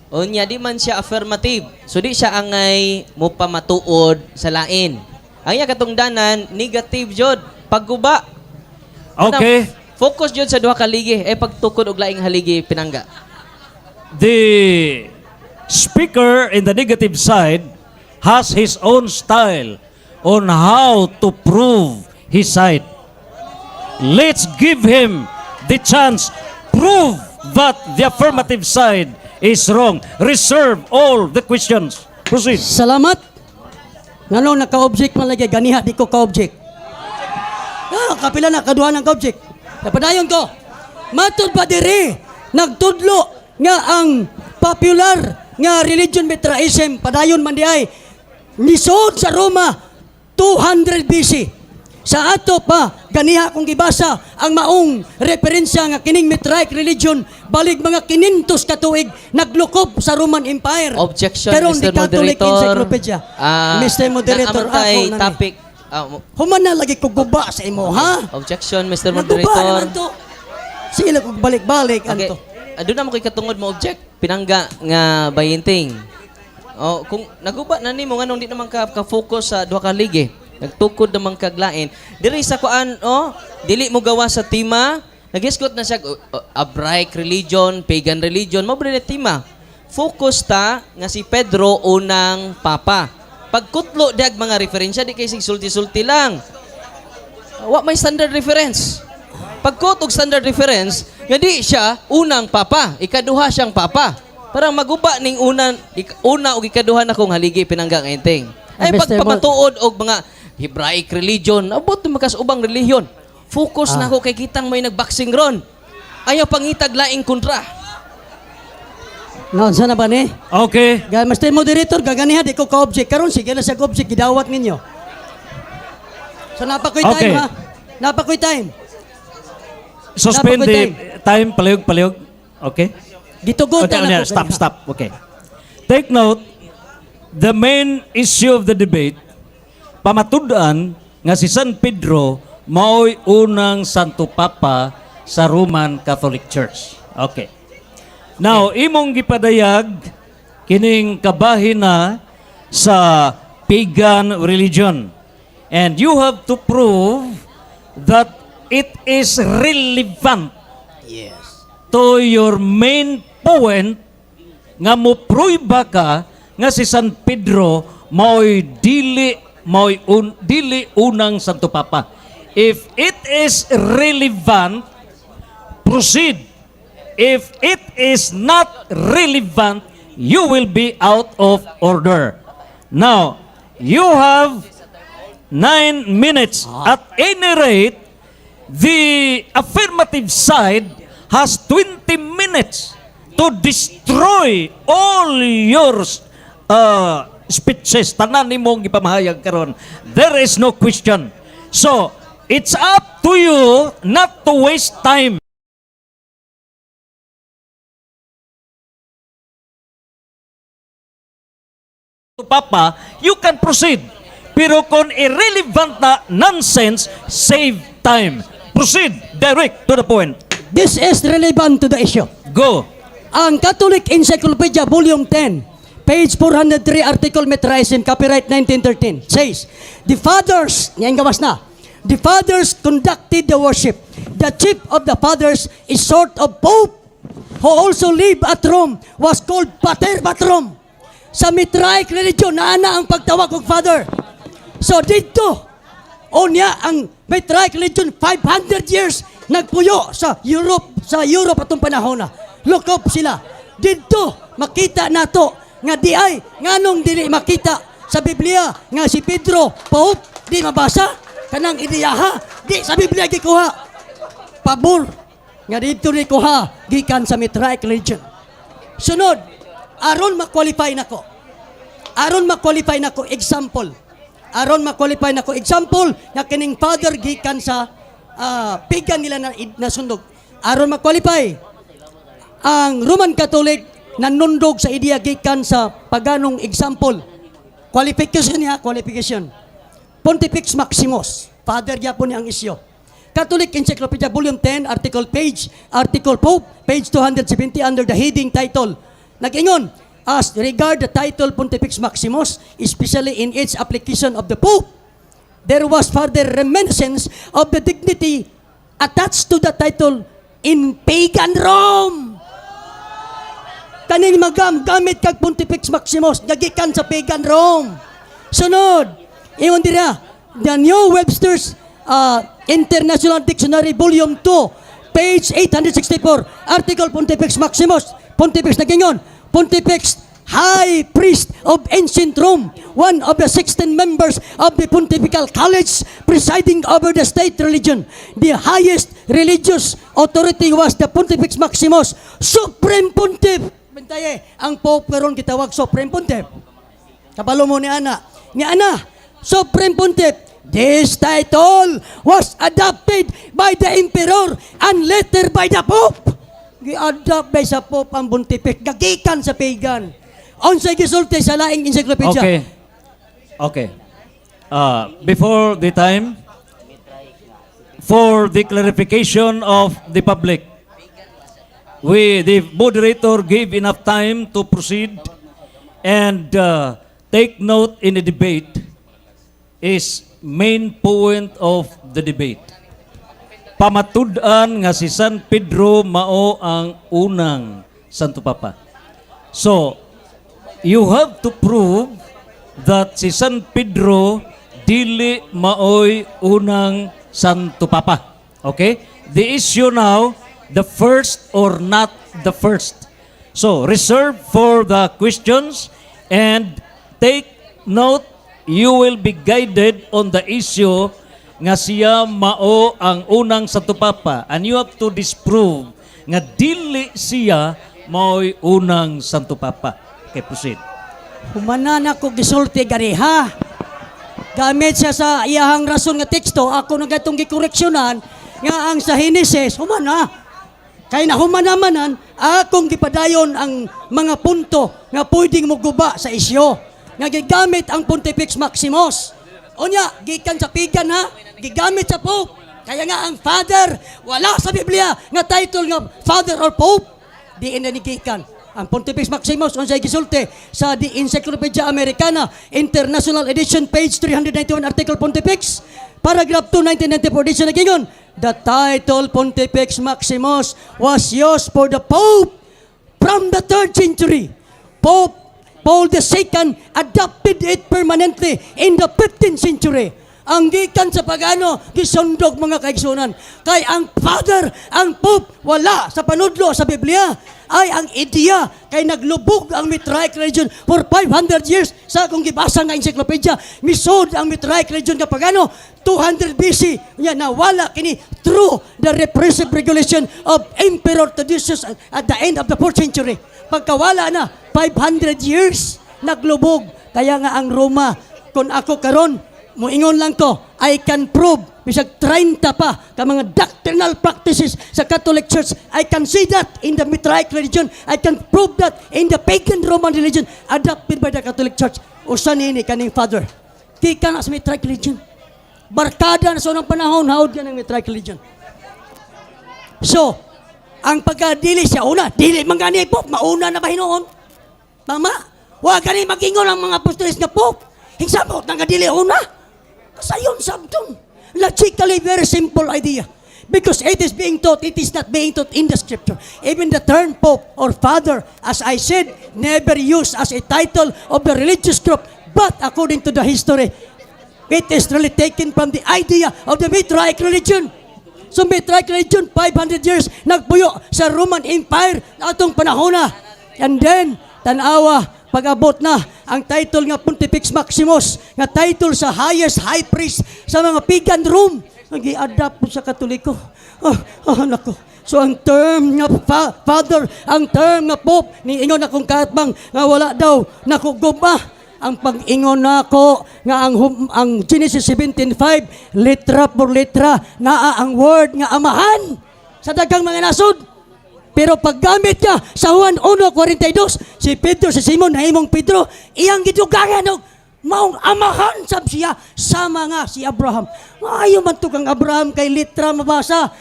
Unya di man siya affirmative. So di siya angay mo pamatuod sa lain. Ang iya katungdanan negative jud, pagguba. Okay. Focus jud sa duha ka haligi pagtukod og laing haligi pinangga. The speaker in the negative side has his own style on how to prove his side. Let's give him the chance. Prove that the affirmative side is wrong. Reserve all the questions. Proceed. Salamat. Ngano naka-object man lagi ganiha di ko ka-object. Kapila na kaduha ng ka-object. Napadayon ko. Matud pa diri nagtudlo nga ang popular nga religion Mithraism padayon man di ay nisod sa Roma 200 BC. Sa ato pa, ganiha kung gibasa ang maong referensya nga kining Mithraic religion balig mga 500 katuig naglukob sa Roman Empire. Objection, Pero Mr. di Catholic Moderator. Encyclopedia. Mr. Moderator, naamantay ako na topic. Human na lagi ko guba sa imo, ha? Objection, Mr. Naguba Moderator. naman to. Sila kong balik-balik, Okay. anto. Doon na mo kay katungod mo object. Pinangga nga bayinting. Kung naguba na nimo nganong di naman ka focus sa duha ka haligi. Nagtukod naman kaglain. Diri sa kuan, dili mo gawa sa tema. Nag-isgot na siya, Abraic religion, pagan religion, mabre na tema. Focus ta nga si Pedro unang papa. Pagkutlo diag mga referensya, di kay sig sulti-sulti lang. Wa may standard reference. Pagkutog standard reference, nga di siya unang papa, ikaduha siyang papa. Parang maguba ning una o ikaduha na kong haligi pinanggang enteng. Ay Mr. pagpamatuod og mga Hebraic religion, abot makas ubang relihiyon. Focus na ako kay kitang may nagboxing ron. Ayaw pangitag laing kontra. No, sana ba ni? Okay. Mr. Moderator, gaganiha di ko ka-object. Karon sige na sa object, gidawat ninyo. So napakoy time, Okay. ha? Napakoy time. Suspend Dapat the time. Palihog. Okay. Gitugod Okay, na ako. stop. Okay. Take note, the main issue of the debate, pamatudan nga si San Pedro mao'y unang Santo Papa sa Roman Catholic Church. Okay. Now, imong gipadayag kining kabahin na sa pagan religion. And you have to prove that it is relevant to your main point nga mo pruiba ka nga si San Pedro mao'y dili unang Santo Papa. If it is relevant, proceed. If it is not relevant, you will be out of order. Now, you have 9 minutes. At any rate, the affirmative side has 20 minutes to destroy all your speeches. Tanan nimong ipamahayag karon. There is no question. So, it's up to you not to waste time. Papa, you can proceed. Pero kung irrelevant na nonsense, save time. Proceed direct to the point. This is relevant to the issue. Go. Ang Catholic Encyclopedia, Volume 10, page 403, Article Mithraism, copyright 1913, says, the fathers, yan gawas na, the fathers conducted the worship. The chief of the fathers is sort of pope, who also lived at Rome, was called Pater Patrum. Sa Mithraic religion, naana ang pagtawag og father. So dito, unya ang Mithraic religion 500 years nagpuyo sa Europe atong panahon na. Look up sila. Dito makita nato nga di ay nganong dili makita sa Biblia nga si Pedro Pope di mabasa kanang ideyaha di sa Biblia gikuha. Pabor nga dito ni kuha gikan sa Mithraic religion. Sunod, aron ma-qualify nako. Example. Aron ma-qualify nako example nga kining father gikan sa pagan nila na nasundog. Aron ma-qualify ang Roman Catholic nanundog sa ideya gikan sa paganong example. Qualification. Pontifex Maximus. Father gyapon ni ang isyo. Catholic Encyclopedia Volume 10, Article Pope, page 270 under the heading title. Nag-ingon, as regard the title Pontifex Maximus, especially in its application of the Pope, there was further reminiscence of the dignity attached to the title in pagan Rome. Kaning gamit kag Pontifex Maximus, gagikan sa pagan Rome. Sunod, ingon dira, the New Webster's International Dictionary, Volume 2, page 864, article Pontifex Maximus, Pontifex na gingon, Pontifex High Priest of Ancient Rome, one of the 16 members of the Pontifical College presiding over the state religion. The highest religious authority was the Pontifex Maximus, Supreme Pontiff. Bantaye, ang Pope karon gitawag Supreme Pontiff. Kabalo mo ni Ana. Ni Ana, Supreme Pontiff. This title was adopted by the Emperor and later by the Pope. Gi-adopt by sa Pope ang Pontifex. Gagikan sa pagan. Unsay gisulti sa laing encyclopedia. Okay. Before the time, for the clarification of the public, the moderator gave enough time to proceed and take note in the debate is main point of the debate. Pamatud-an nga si San Pedro mao ang unang Santo Papa. So, you have to prove that si San Pedro dili maoy unang Santo Papa. Okay? The issue now, the first or not the first. So, reserve for the questions and take note, you will be guided on the issue nga siya mao ang unang Santo Papa and you have to disprove nga dili siya maoy unang Santo Papa. Okay, proceed. Humanan ako gisulti gani ha. Gamit siya sa iyahang rason nga teksto, ako na gatong gikoreksyonan nga ang sa Genesis, humana. Kaya na humanamanan, akong gipadayon ang mga punto nga pwedeng muguba sa isyo. Nga gigamit ang Pontifex Maximus. Unya, gikan sa pagan ha, gigamit sa Pope. Kaya nga ang Father, wala sa Biblia nga title nga Father or Pope. Di inanigikan. Ang Pontifex Maximus, unsay gisulti sa The Encyclopedia Americana, International Edition, page 391, article Pontifex, paragraph 2, 1994, edition na gingon, the title Pontifex Maximus was used for the Pope from the 3rd century. Pope Paul II adopted it permanently in the 15th century. Ang gikan sa pagano, gisundog mga kaigsunan. Kay ang Father, ang Pope, wala sa panudlo sa Biblia. Ay ang ideya, kay naglubog ang Mitraic religion for 500 years. Sa akong gibasa nga encyclopedia, misod ang Mitraic religion nga pagano, 200 BC, niya nawala kini through the repressive regulation of Emperor Theodosius at the end of the 4th century. Pagkawala na, 500 years, naglubog. Kaya nga ang Roma, kung ako karon, muingon lang ko, I can prove, bisag 30 pa, ka mga doctrinal practices sa Catholic Church, I can see that in the Mitraic religion, I can prove that in the pagan Roman religion, adopted by the Catholic Church. Usan ini kaning Father. Di ka na sa Mitraic religion. Barkada na sa unang panahon, haod ka ng Mitraic religion. So, ang pagkadili siya, una, dili man gani Pope, mauna na ba hinoon? Tama? Huwag gani mag-ingon ang mga apostolis na Pope. Hingsabot na kadili una. Sayon sabdon. Logically, very simple idea. Because it is being taught, it is not being taught in the scripture. Even the term Pope or Father, as I said, never used as a title of the religious group. But according to the history, it is really taken from the idea of the Mitraic religion. So Mitraic religion, 500 years, nagpuyo sa Roman Empire na atong panahon na. And then, tanawa, pag-abot na ang title nga Pontifex Maximus, nga title sa highest high priest sa mga pagan Rome, nag-i-adapt po sa Katoliko. Nako. So ang term nga Father, ang term nga Pope, niingon akong katbang nga wala daw nakuguma. Ang pag-ingon nako nga ang Genesis 17:5, letra por letra, naa ang word nga amahan sa daghang mga nasod. Pero paggamit niya sa Juan 1:42, si Pedro, si Simon, nahimong Pedro, iyang gidugangan og maong amahan sab siya sama nga si Abraham. Ayaw man to kang Abraham kay litra mabasa.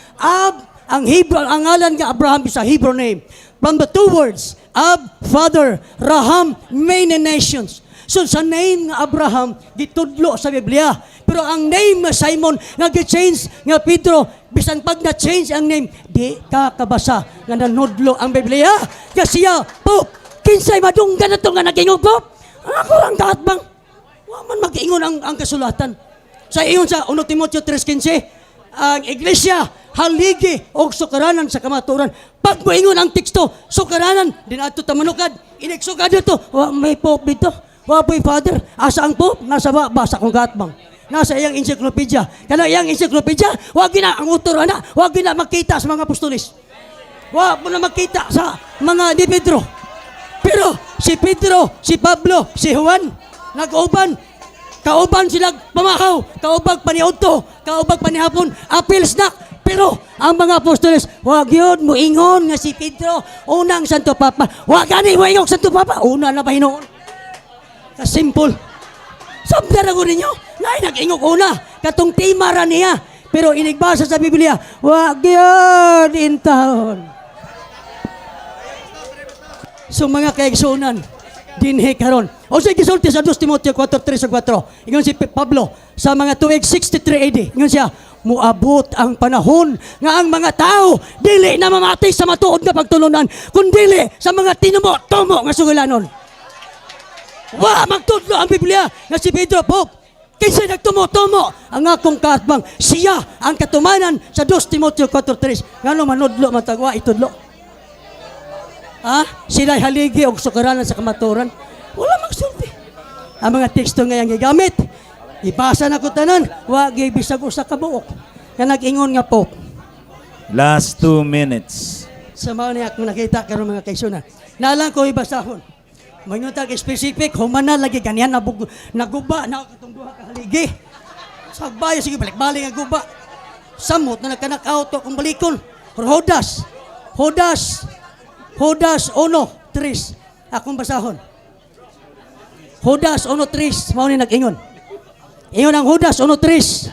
Ang Hebrew, ang ngalan nga Abraham is a Hebrew name. From the two words, Ab, Father, Raham, many nations. So sa name nga Abraham, gitudlo sa Biblia. Pero ang name nga Simon nga gi-change nga Pedro, bisan pag na-change ang name, di ka kabasa nga nanudlo ang Biblia. Kasi siya, Pope, kinsay madunggan na ito nga nag-ingog, Pope? Ako lang kaatbang. Wa man mag-ingon ang kasulatan. Sa iyon sa 1 Timoteo 3:15, ang iglesia haligi og sukaranan sa kamaturan. Pag moingon ang teksto, sukaranan din ato tamanukad. Ineksugad dito, wa may Pope dito. Wa po'y Father. Asa ang Pope? Nasa basa kong kaatbang. Nasa iyang encyclopedia. Kana iyang encyclopedia, wag gina ang autor ana, wag gina makita sa mga apostolis. Wag mo na makita sa mga ni Pedro. Pero si Pedro, si Pablo, si Juan, nag-uban. Kauban sila pamakaw, kaubag paniudto, kaubag panihapon, apil snack. Pero ang mga apostoles, wag yun, muingon nga si Pedro, unang Santo Papa. Wag gani, muingon Santo Papa, una na ba hinoon? Kasimple. Sabda na ko ninyo, na nag-ingok una, katong timara niya. Pero inigbasa sa Biblia, wag yun in taon. So mga kaigsunan, dinhi karon. O sige gisulti sa 2 Timoteo 4:3-4. Ingon si Pablo sa mga tuig 63 AD. Ingon siya, muabot ang panahon nga ang mga tao dili na mamatay sa matuod nga pagtulunan, kundi sa mga tinumo-tumo nga sugalanon. Wa magtudlo ang Biblia nga si Pedro Pope. Kinsa nagtumo-tumo ang akong kaatbang, siya ang katumanan sa 2 Timoteo 4:3. Ngano manudlo matagwa itudlo? Sila'y haligi o sukaranan sa kamaturan. Wala magsulti. Ang mga teksto nga yung gigamit, ibasa na ko tanan, wag ibisag usa ka buok. Nga nag-ingon nga po. Last 2 minutes. Sa mga niya kung nakita karon mga kaisunan. Nalang ko ibasahon. Mayroon tag specific, humana lagi ganyan, naguba, na katong duha ka haligi. Sagbaya, sige, balik-balik ang guba. Samot na nagkanak-out kung balikon. Judas 1:3. Akong basahon. Judas 1:3. Mao ni nag-ingon. Ingon ang Judas 1:3.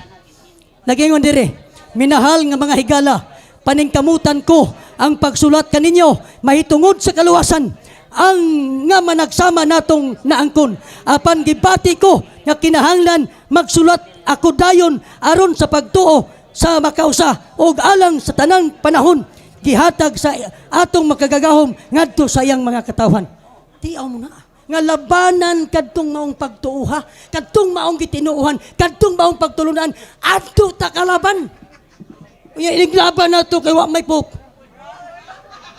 Nag-ingon dire. Minahal nga mga higala, paningkamutan ko ang pagsulat kaninyo mahitungod sa kaluwasan ang nga managsama natong naangkon. Apan gibati ko nga kinahanglan magsulat ako dayon aron sa pagtuo sa makausa ug alang sa tanang panahon gihatag sa atong makagagahom ngadto sa iyang mga katawhan. Tiaw mo na nga labanan kadtong maong pagtuuha, kadtong maong gitinuuhan, kadtong maong pagtulunan, adto ta kalaban. Unya iniglaban nato kay wa may Pope.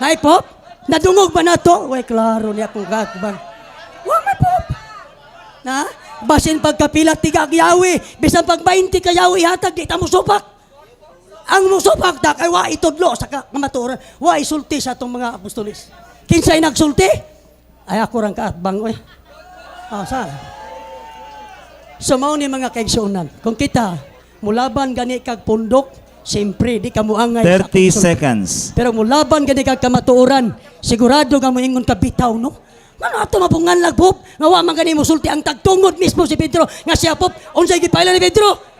Hay Pope, nadungog ba nato? Way klaro niya kung gatbang. Wa may Pope. Na? Basin pagkapila tiga yawi, bisan pag 20 ka yawi hatag di ta mo supak. Ang musupak da kay wa itudlo sa kamaturan, wa isulti sa atong mga apostolis. Kinsay nagsulti? Ay ako rang kaatbang oy. Sa. So mao ni mga kaigsuonan. Kung kita mulaban gani kag pundok, siyempre di ka muangay. 30 seconds. Pero mulaban gani kag kamatuoran, sigurado nga moingon ka bitaw no. Ngano ato mapungan lag Pope, nga wa man gani mosulti ang tagtungod mismo si Pedro nga siya Pope. Unsay gipailan ni Pedro?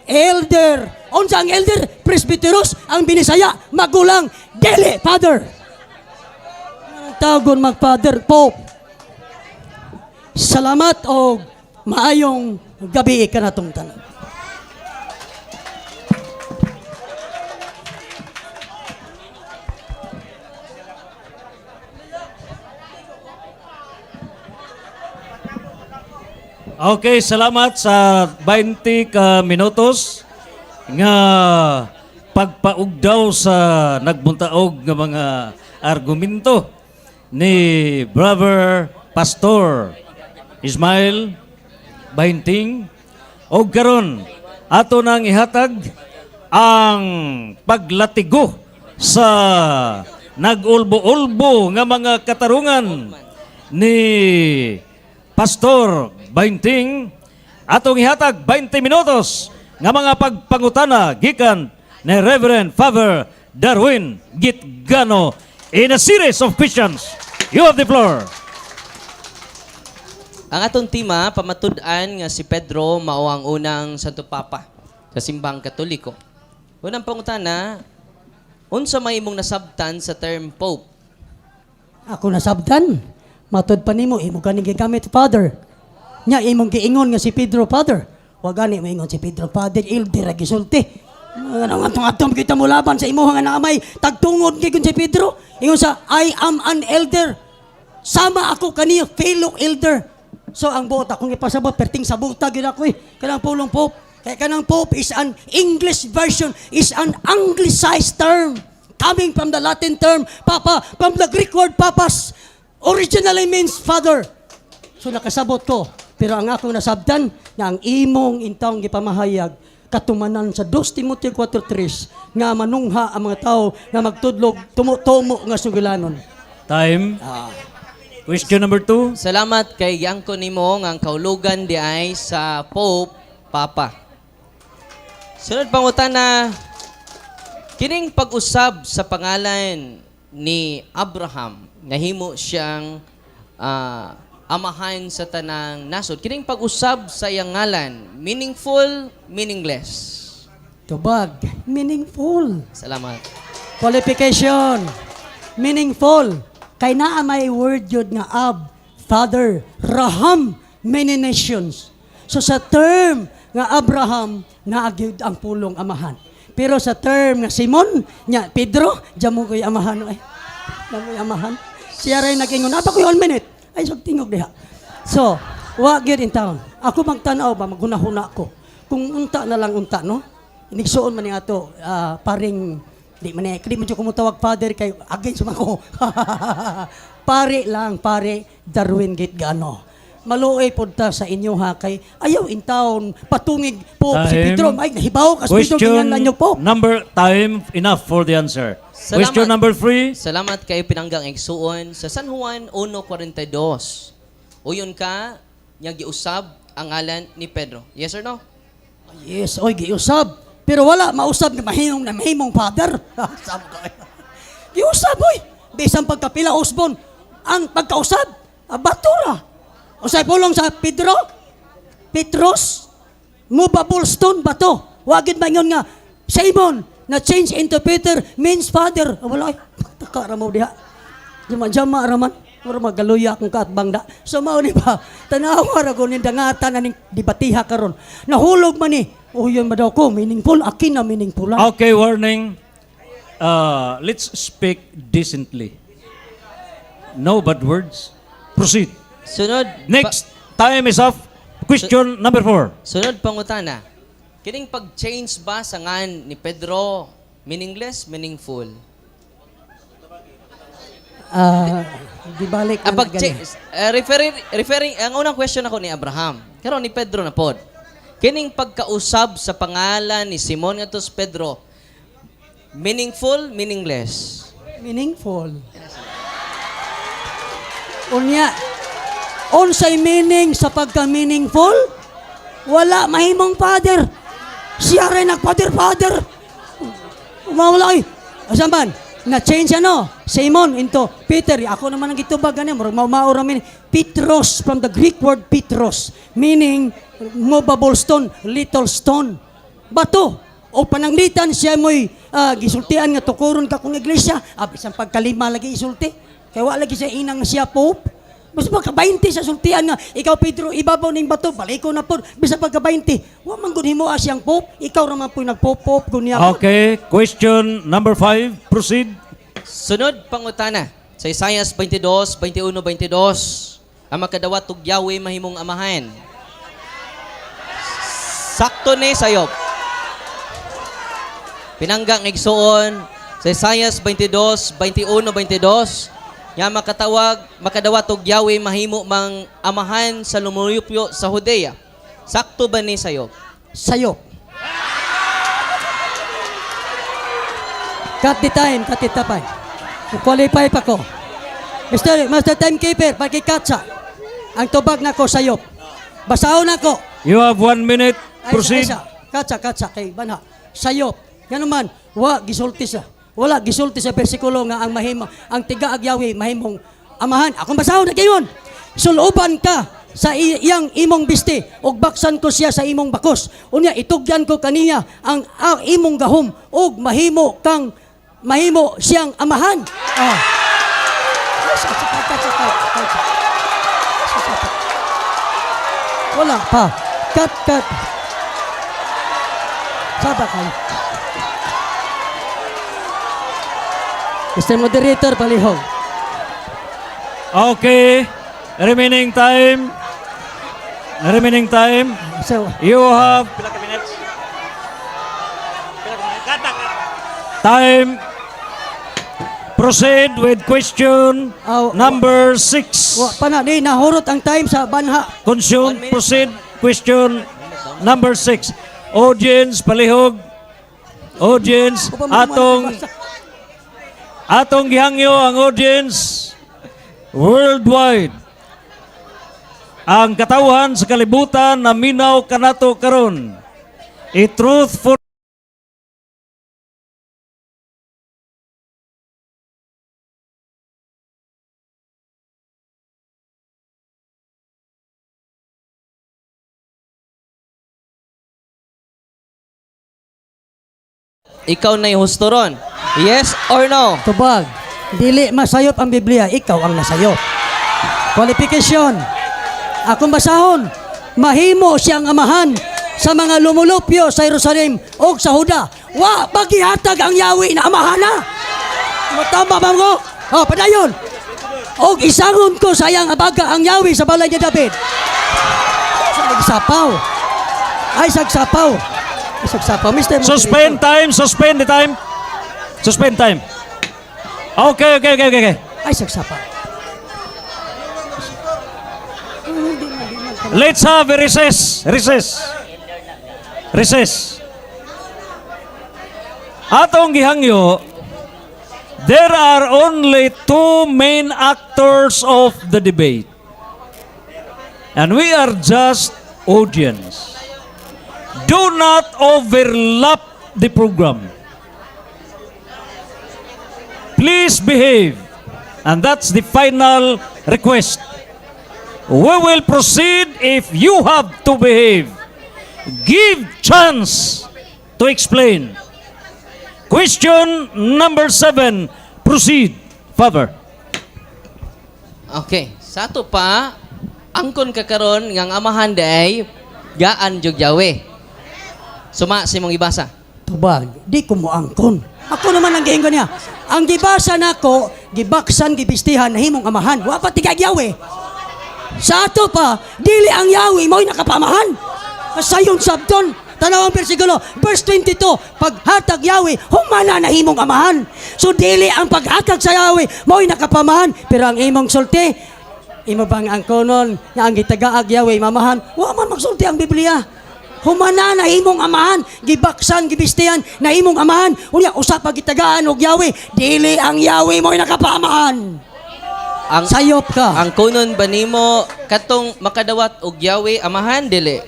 Elder. Unsa ang elder? Presbyteros. Ang binisaya, magulang. Dili, Father. Tagon mag-Father, Pope. Salamat o maayong gabi ka na itong tanan. Okay, salamat sa 20 ka minutos nga pagpaugdaw sa nagbuntaog nga mga argumento ni Brother Pastor Ismael Bahinting. O karon ato nang ihatag ang paglatigo sa nag-ulbo-ulbo nga mga katarungan ni Pastor Bahinting. Atong ihatag 20 minutos nga mga pagpangutana gikan ni Reverend Father Darwin Gitgano in a series of questions. You have the floor. Ang atong tema, pamatud-an nga si Pedro mao ang unang Santo Papa sa simbang Katoliko. Unang pangutana, unsa may imong nasabtan sa term Pope? Ako nasabtan. Matod pa nimo, imo ganing gigamit, Father. Nya imong giingon nga si Pedro, Father. Wa gani maingon si Pedro, Father Elder gisulti. Nga atong kita mo laban sa imuhang nga amay tagtungod kay kun si Pedro. Ingon sa I am an elder. Sama ako kaniya fellow elder. So ang buot akong ipasabot perting sa buta gyud ako kanang pulong Pope. Kaya kanang Pope is an English version, is an anglicized term coming from the Latin term papa, from the Greek word papas. Originally means father. So nakasabot ko. Pero ang akong nasabdan na ang imong intawong gipamahayag katumanan sa 2 Timoteo 4:3 nga manungha ang mga tao nga magtudlog tumo-tumo nga sugulanon. Time. Question number 2. Salamat kay giangko nimo nga ang kaulugan di ay sa Pope Papa. Sunod pangutana, kining pag-usab sa pangalan ni Abraham nahimo siyang amahan sa tanang nasod. Kining pag-usab sa iyang ngalan, meaningful, meaningless. Tubag, meaningful. Salamat. Qualification, meaningful. Kay naa may word yun nga Ab, Father, Raham, many nations. So sa term nga Abraham, naagyud ang pulong amahan. Pero sa term nga Simon, nya Pedro, dyan mo ko'y amahan. Ay, dyan mo'y amahan. Siya rin nag-ingon, apa ko'y 1 minute? Ay, tingog diha. So, wag yun in town. Ako magtanaw ba, maghuna-huna ko. Kung unta na lang unta, no? Inigsuon man niya ito, paring, di man mo kumutawag father kay against ko. Pare lang, pare, Darwin Gate Gano. Maluoy punta sa inyo ha, kay ayaw in town, patungig po si Time. Pedro. Ay, nahibaw, kas Pedro, Question ganyan lang nyo po. number, time, enough for the answer. Salamat. Question number 3. Salamat kay pinanggang igsuon sa San Juan 1:42. Uyon ka, nya giusab ang ngalan ni Pedro. Yes or no? Yes, oy, giusab. Pero wala, mausab na mahimong father. Sabi ko, giusab, oy. Bisang pagkapila usbon, ang pagkausab, batura. Usay pulong sa Pedro, Petros, movable stone, bato. Wagid ba yun nga, Simon, na change into Peter means father. Wala, ay, takara mo diha. Jama raman. Mura magaluya akong kaatbang da. So mao ni ba, tanawa ra ko ni dangatan na dibatiha karon. Nahulog man ni. O yun ba daw ko, meaningful, akin na meaningful. Okay, warning. Let's speak decently. No bad words. Proceed. Sunod. Next. Time is up. Question number 4. Sunod pangutana. Kining pag-change ba sa ngan ni Pedro meaningless, meaningful? Di balik na Pag-change, referring, ang unang question ako ni Abraham. Karon ni Pedro na pod. Kining pagkausab sa pangalan ni Simon nga tos Pedro, meaningful, meaningless? Meaningful. Unya, unsay meaning sa pagka-meaningful? Wala mahimong father. Siya rin nag-father. Umawala ay. Asan ba? Na-change ano? Simon into Peter. Ako naman ang gitubag ganyan. Maura meaning. Petros, from the Greek word Petros. Meaning, movable stone, little stone. Bato. O pananglitan siya mo'y gisultian nga tukuron ka kung iglesia. Bisan pagkalima lagi isulti. Kaya wala lagi siya inang siya Pope. Basta pagka-20 sa sultian nga, ikaw Pedro, ibabaw ning bato, baliko na po. Bisa pagka-20, wa man gud himo siyang Pope, ikaw raman po nagpop-pop gunya. Okay, question number 5. Proceed. Sunod pangutana. Sa Isaiah 22:21-22, ang makadawat og Yahweh mahimong amahan. Sakto ni sayop. Pinanggang igsuon sa Isaiah 22:21-22, nga makadawat og Yahweh mahimo mang amahan sa lumuyupyo sa Judea. Sakto ba ni sayop? Sayop. Cut the time. Qualify pa ko. Master Timekeeper, pakikatsa. Ang tubag na ko sayop. Basahon na ko. You have 1 minute. Proceed. Katsa. Kay banha. Sayop. Yan naman, gisulti siya. Wala, gisulti sa versikulo nga ang ang tigaag Yahweh mahimong amahan. Akong basahon na kayon. Suluban ka sa iyang imong bisti ug baksan ko siya sa imong bakos. Unya itugyan ko kaniya ang imong gahom ug mahimo siyang amahan. Wala pa. Cut. Saba kayo. Mr. Moderator, palihog. Okay. Remaining time. Remaining time. So, You have time. Proceed with question number 6. wa pa na, di, nahurot ang time sa banha. Consume, proceed. Question number 6. Audience, palihog. Audience, atong gihangyo ang audience worldwide. Ang katawhan sa kalibutan na minaw kanato karon. A truth for Ikaw na yung husto ron. Yes or no? Tubag. Dili masayop ang Biblia, ikaw ang nasayop. Qualification. Akong basahon. Mahimo siyang amahan sa mga lumulupyo sa Jerusalem o sa Huda. Wa pagihatag ang Yahweh na amahan na. Matama ba mo? Oh, padayon. O isangon ko sa iyang abaga ang Yahweh sa balay ni David. Sa nagsapaw. Ay, sagsapaw. Ay, sagsapaw. Mr. suspend time, suspend the time. Suspend time. Okay. Ay, sagsapaw. Let's have a recess. Recess. Atong gihangyo, there are only two main actors of the debate. And we are just audience. Do not overlap the program. Please behave. And that's the final request. We will proceed if you have to behave. Give chance to explain. Question number 7. Proceed, Father. Okay. Sa ato pa, angkon kakaron ngang amahan day gaan jud Yahweh. Suma si mong ibasa. Tubag, di ko mo angkon. Ako naman ang giingon niya. Ang gibasa nako, gibaksan, gibistihan, nahimong amahan. Wa pa tigag Yahweh. Sa ato pa, dili ang Yahweh mo'y nakapamahan. Sayon sabton, tanawang versikulo, verse 22, paghatag Yahweh, humana na himong amahan. So dili ang paghatag sa Yahweh mo'y nakapamahan, pero ang imong sulti, imo bang angkonon nga ang gitagaag Yahweh mamahan, wa man magsulti ang Biblia. Humana na himong amahan, gibaksan, gibistihan na himong amahan. Unya usa pa gitagaan og Yahweh, dili ang Yahweh mo'y nakapamahan. Sayop ka. Ang kunon ba nimo katong makadawat og Yahweh amahan dili?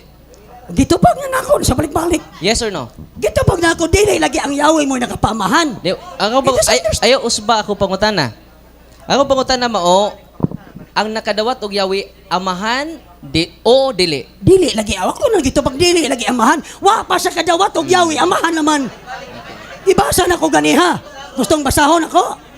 Gitupag na nako sa balik-balik. Yes or no? Gitupag na ako, dili lagi ang Yahweh mo'y nakapamahan. Di, ako ba, It is understood. ayaw usba ako pangutana. Ako pangutana mao ang nakadawat og Yahweh amahan di o dili. Dili lagi ako nang gitupag dili lagi amahan. Wa pa sa kadawat og Yahweh amahan naman. Ibasa na ko ganiha. Gustong basahon ako?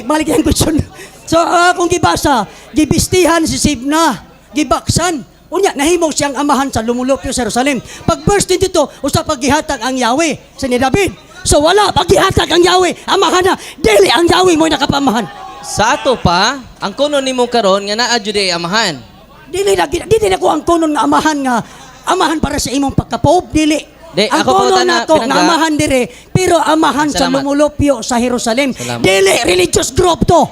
Balik yung question. So, kung gibasa, gibistihan si Sibna, gibaksan. Unya, nahimo siyang amahan sa lumulupyo sa Jerusalem. Pag verse 22, usa paggihatag ang Yahweh sa ni David. So, wala, paggihatag ang Yahweh, amahan na, dili ang Yahweh mo'y nakapamahan. Sa ato pa, ang kuno nimo karon nga naa jud ay amahan. Dili na ko ang kunon nga amahan para sa imong pagkapob, dili. Di, Ang ako kuno pangutana, nako nga pinangga. amahan dire, pero amahan sa Salamat. lumulupyo sa Jerusalem. Salamat. Dili, religious group to.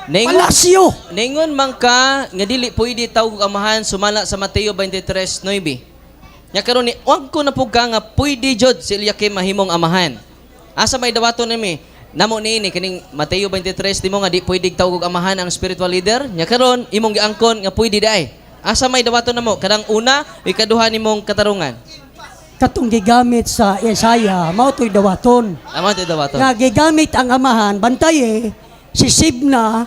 Palasyo. Ningon man ka nga dili pwede tawag og amahan sumala sa Mateo 23:9. Nya karon ni wag ko na pug ka nga pwede jud si Eliakim mahimong amahan. Asa may dawaton nimi? Namo niini kining Mateo 23 dimo nga di pwede tawag og amahan ang spiritual leader. Nya karon imong giangkon nga pwede daay. Asa may dawaton namo? Kanang una, ikaduha nimong katarungan. Katong gigamit sa Isaiah, mao to'y dawaton. Amo ti dawaton. Nga gigamit ang amahan, bantay si Sibna,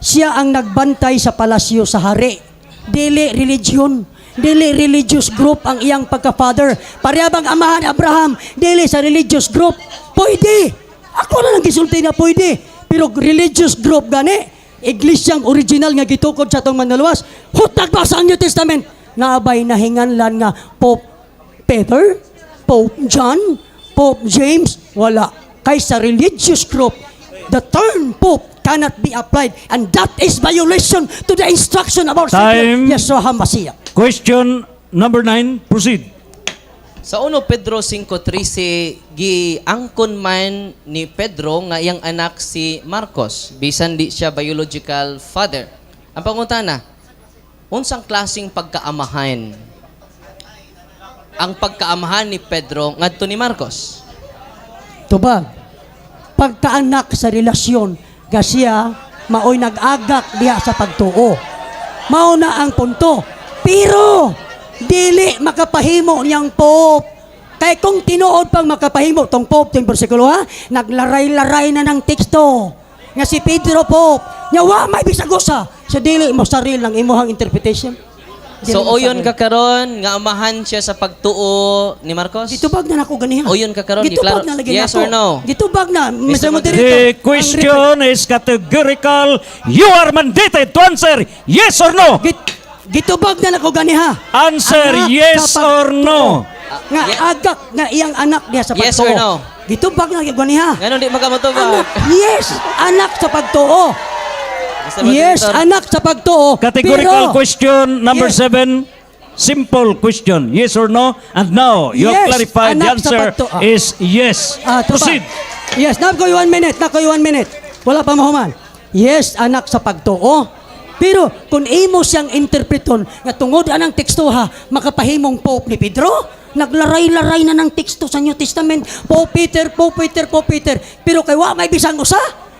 siya ang nagbantay sa palasyo sa hari. Dili religion, dili religious group ang iyang pagka-father. Parehab ang amahan Abraham, dili sa religious group. Pwede. Ako na lang gisulti na pwede. Pero religious group gani, iglesyang original nga gitukod sa atong manluwas. Hutag ba sa New Testament? Naabay na hinganlan nga Pope Peter, Pope John, Pope James, wala. Kay sa religious group, the term Pope cannot be applied and that is violation to the instruction of our Time. Savior, Yeshua HaMashiach. Question number 9, proceed. Sa 1 Pedro 5:13, giangkon man ni Pedro nga iyang anak si Marcos, bisan di siya biological father. Ang pangutana, unsang klaseng pagkaamahan ang pagkaamahan ni Pedro ngadto ni Marcos? Tubag, pagkaanak sa relasyon, gasya, maoy nag-agak diha sa pagtuo. Mao na ang punto. Pero, dili makapahimo niyang Pope. Kaya kung tinuod pang makapahimo tong Pope, tong bersikulo ha, naglaray-laray na ng teksto. Nga si Pedro Pope, nga wa may bisagosa. So dili mo saril ng imuhang interpretation. Dili So mo oyon saril. ka karon nga amahan siya sa pagtuo ni Marcos? Gitubag na nako ganiha. Oyon ka karon, Gitubag giklaro- na lagi yes nako. or no? Gitubag na. Mr. Mr. Moderator. The question is categorical. You are mandated to answer yes or no. Gitubag na nako ganiha. Answer Anak yes sa or pagtuo. no. Nga agak nga iyang anak diha sa pagtuo. Yes or no? Gitubag na ganiha. Ngano di makamutubag? Anak, yes, anak sa pagtuo. Mr. Yes, Moderator. anak sa pagtuo. Categorical Pero, question number Yes. 7. Simple question. Yes or no? And now, you have Yes, clarified the anak sa answer pagtuo. is yes. tubag. Proceed. Yes, nakoy 1 minute, nakoy 1 minute. Wala pa mahuman. Yes, anak sa pagtuo. Pero kung imo siyang interpreton nga tungod anang teksto ha, makapahimong Pope ni Pedro, naglaray-laray na ng teksto sa New Testament. Pope Peter, Pope Peter, Pope Peter. Pero kay wa may bisang usa,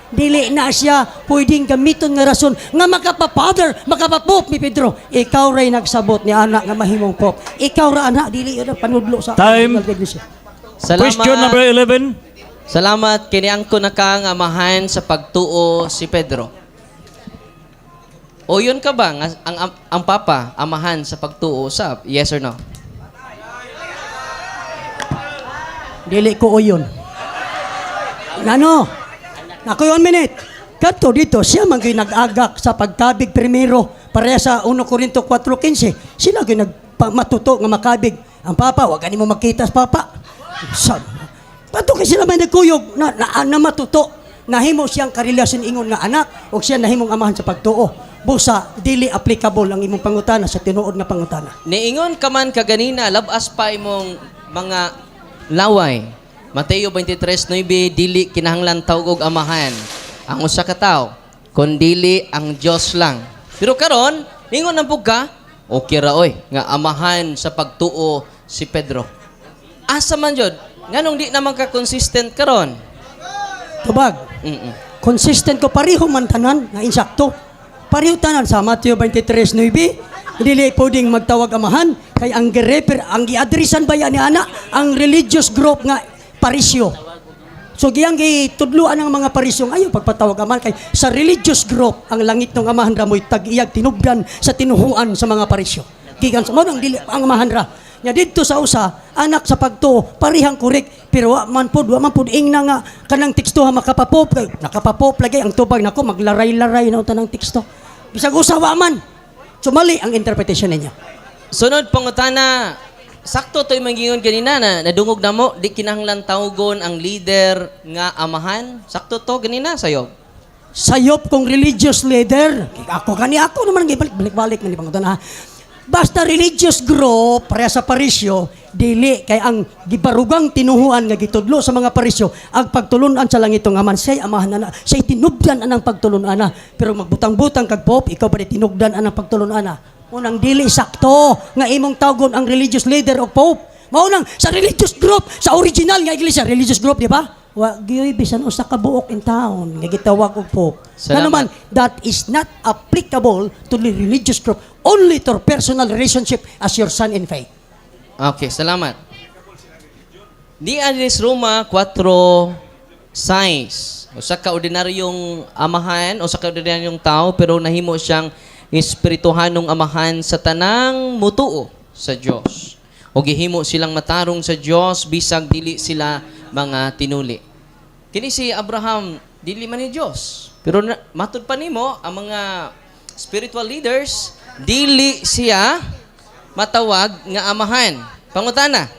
dili na siya pwedeng gamiton nga rason nga makapa-father, makapa-pope ni Pedro. Ikaw ray nagsabot ni anak nga mahimong pope. Ikaw ra anak dili ra panudlo sa Time. Question number 11. Salamat kiniangko na ka nga amahan sa pagtuo si Pedro. O yun ka ba nga ang papa amahan sa pagtuo sa yes or no? Dili ko uyon. Ngano? Ako 1 minute. Kadto dito, siya man gyud nag-agak sa pagkabig primero pareha sa 1 Corinto 4:15. Sila gyud matuto nga makabig. Ang papa, wag mo makita sa papa. Pato kay sila may nagkuyog na matuto. Nahimo siyang karelasyon ingon nga anak o siya nahimong amahan sa pagtuo. Busa, dili applicable ang imong pangutana sa tinuod nga pangutana. Niingon ka man kaganina, labas pa imong mga laway. Mateo 23:9, dili kinahanglan tawag og amahan ang usa ka tawo, kun dili ang Dios lang. Pero karon, ningon ang ka, okay ra oy, nga amahan sa pagtuo si Pedro. Asa man jud, nganong di naman ka consistent karon? Tubag. Consistent ko pareho man tanan nga insakto. Pareho tanan sa Mateo 23:9. Dili pwedeng magtawag amahan kay ang gireper ang giadresan ba yan ni ana ang religious group nga parisyo. So giyang gitudluan ng mga parisyo ayo pagpatawag amahan kay sa religious group ang langit ng amahan ra mo'y tag-iyag tinubdan sa tinuhuan sa mga parisyo. Gikan sa mo ang dili ang amahan ra. Nya didto sa usa anak sa pagtuo parihang korek pero wa man pud ingna nga kanang teksto ha makapapop kay nakapapop lagi ang tubag nako maglaray-laray na utan ng teksto. Bisag usa wa man. So mali ang interpretation ninyo. Sunod pangutana, sakto to'y mangingon ganina na nadungog na mo, di kinahanglan tawgon ang leader nga amahan. Sakto to ganina sayo. Sayop kong religious leader. Ako naman balik-balik man ipangutana ha. Basta religious group pareha sa parisyo, dili kay ang gibarugang tinuhuan nga gitudlo sa mga parisyo ang pagtulunan sa langitong aman say amahan ana say tinubdan anang pagtulunan ana pero magbutang-butang kag pop ikaw ba tinugdan anang pagtulunan ana unang dili sakto nga imong tawgon ang religious leader o pope mao nang sa religious group sa original nga iglesia religious group di ba wa gyoy bisan usa ka buok in town nga gitawag og pope Salamat. naman that is not applicable to the religious group only to personal relationship as your son in faith. Okay, salamat. Di anis Roma 4:6. Usa ka ordinaryong amahan, usa ka ordinaryong tao pero nahimo siyang espirituhanong amahan sa tanang mutuo sa Dios. O gihimo silang matarong sa Dios bisag dili sila mga tinuli. Kini si Abraham dili man ni Dios. Pero matud pa nimo ang mga spiritual leaders dili siya matawag nga amahan. Pangutana,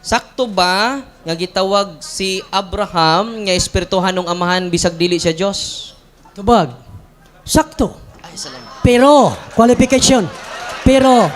sakto ba nga gitawag si Abraham nga espirituhan ng amahan bisag dili siya Dios? Tubag. Sakto. Ay, salamat. Pero, qualification. Pero,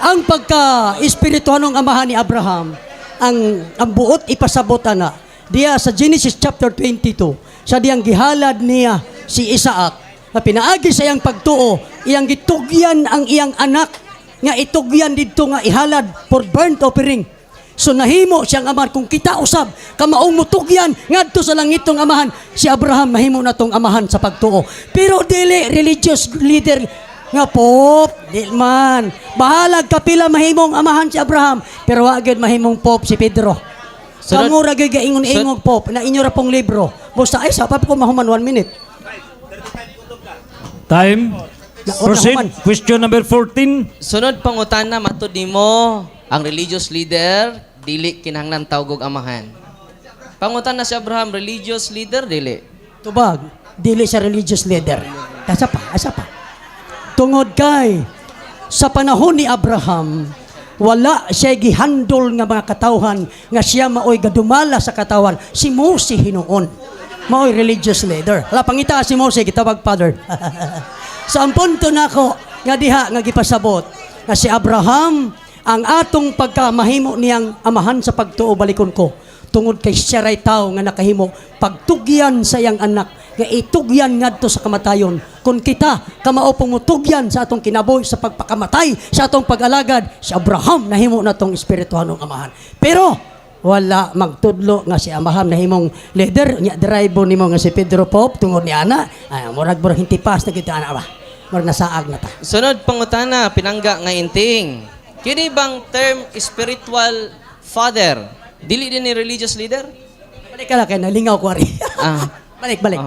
ang pagka-espirituhan ng amahan ni Abraham, ang buot ipasabot na, diya sa Genesis chapter 22, sa diyang gihalad niya si Isaac, na pinaagi sa iyang pagtuo, iyang gitugyan ang iyang anak, nga itugyan dito nga ihalad for burnt offering. So nahimo siyang amahan. Kung kita usab, kamaong mutugyan, ngadto sa langitong amahan, si Abraham mahimo na tong amahan sa pagtuo. Pero dili, religious leader, nga Pope, di man. Bahalag kapila mahimong amahan si Abraham, pero wagad mahimong Pope si Pedro. Sunod- Kamura gyud ingon-ingog Pope, na inyo ra pong libro. Basta ay sa ko mahuman 1 minute. Time. Proceed. Nahuman. Question number 14. Sunod pangutana matud nimo, ang religious leader dili kinahanglan tawgog amahan. Pangutana si Abraham, religious leader dili. Tubag, dili sa religious leader. Asa pa. Tungod kay sa panahon ni Abraham, wala siya gihandol nga mga katawhan nga siya maoy gadumala sa katawan. Si Mose hinuon. Maoy religious leader. Hala pangita si Mose gitawag father. Sa ang punto nako nga diha nga gipasabot nga si Abraham ang atong pagkamahimo niyang amahan sa pagtuo balikon ko. Tungod kay siya ray tao nga nakahimo pagtugyan sa iyang anak nga itugyan ngadto sa kamatayon. Kung kita kamao pumutugyan sa atong kinabuhi sa pagpakamatay sa atong pag-alagad, si Abraham nahimo na tong espirituhan ng amahan. Pero wala magtudlo nga si Abraham nahimong leader nya drive nimo nga si Pedro Pope tungod ni ana murag hintipas na kita ana ba. Murag nasaag na ta. Sunod pangutana, pinangga nga inting. Kini bang term spiritual father dili din ni religious leader? Balik ka lang kay nalingaw ko ari. Ah. balik.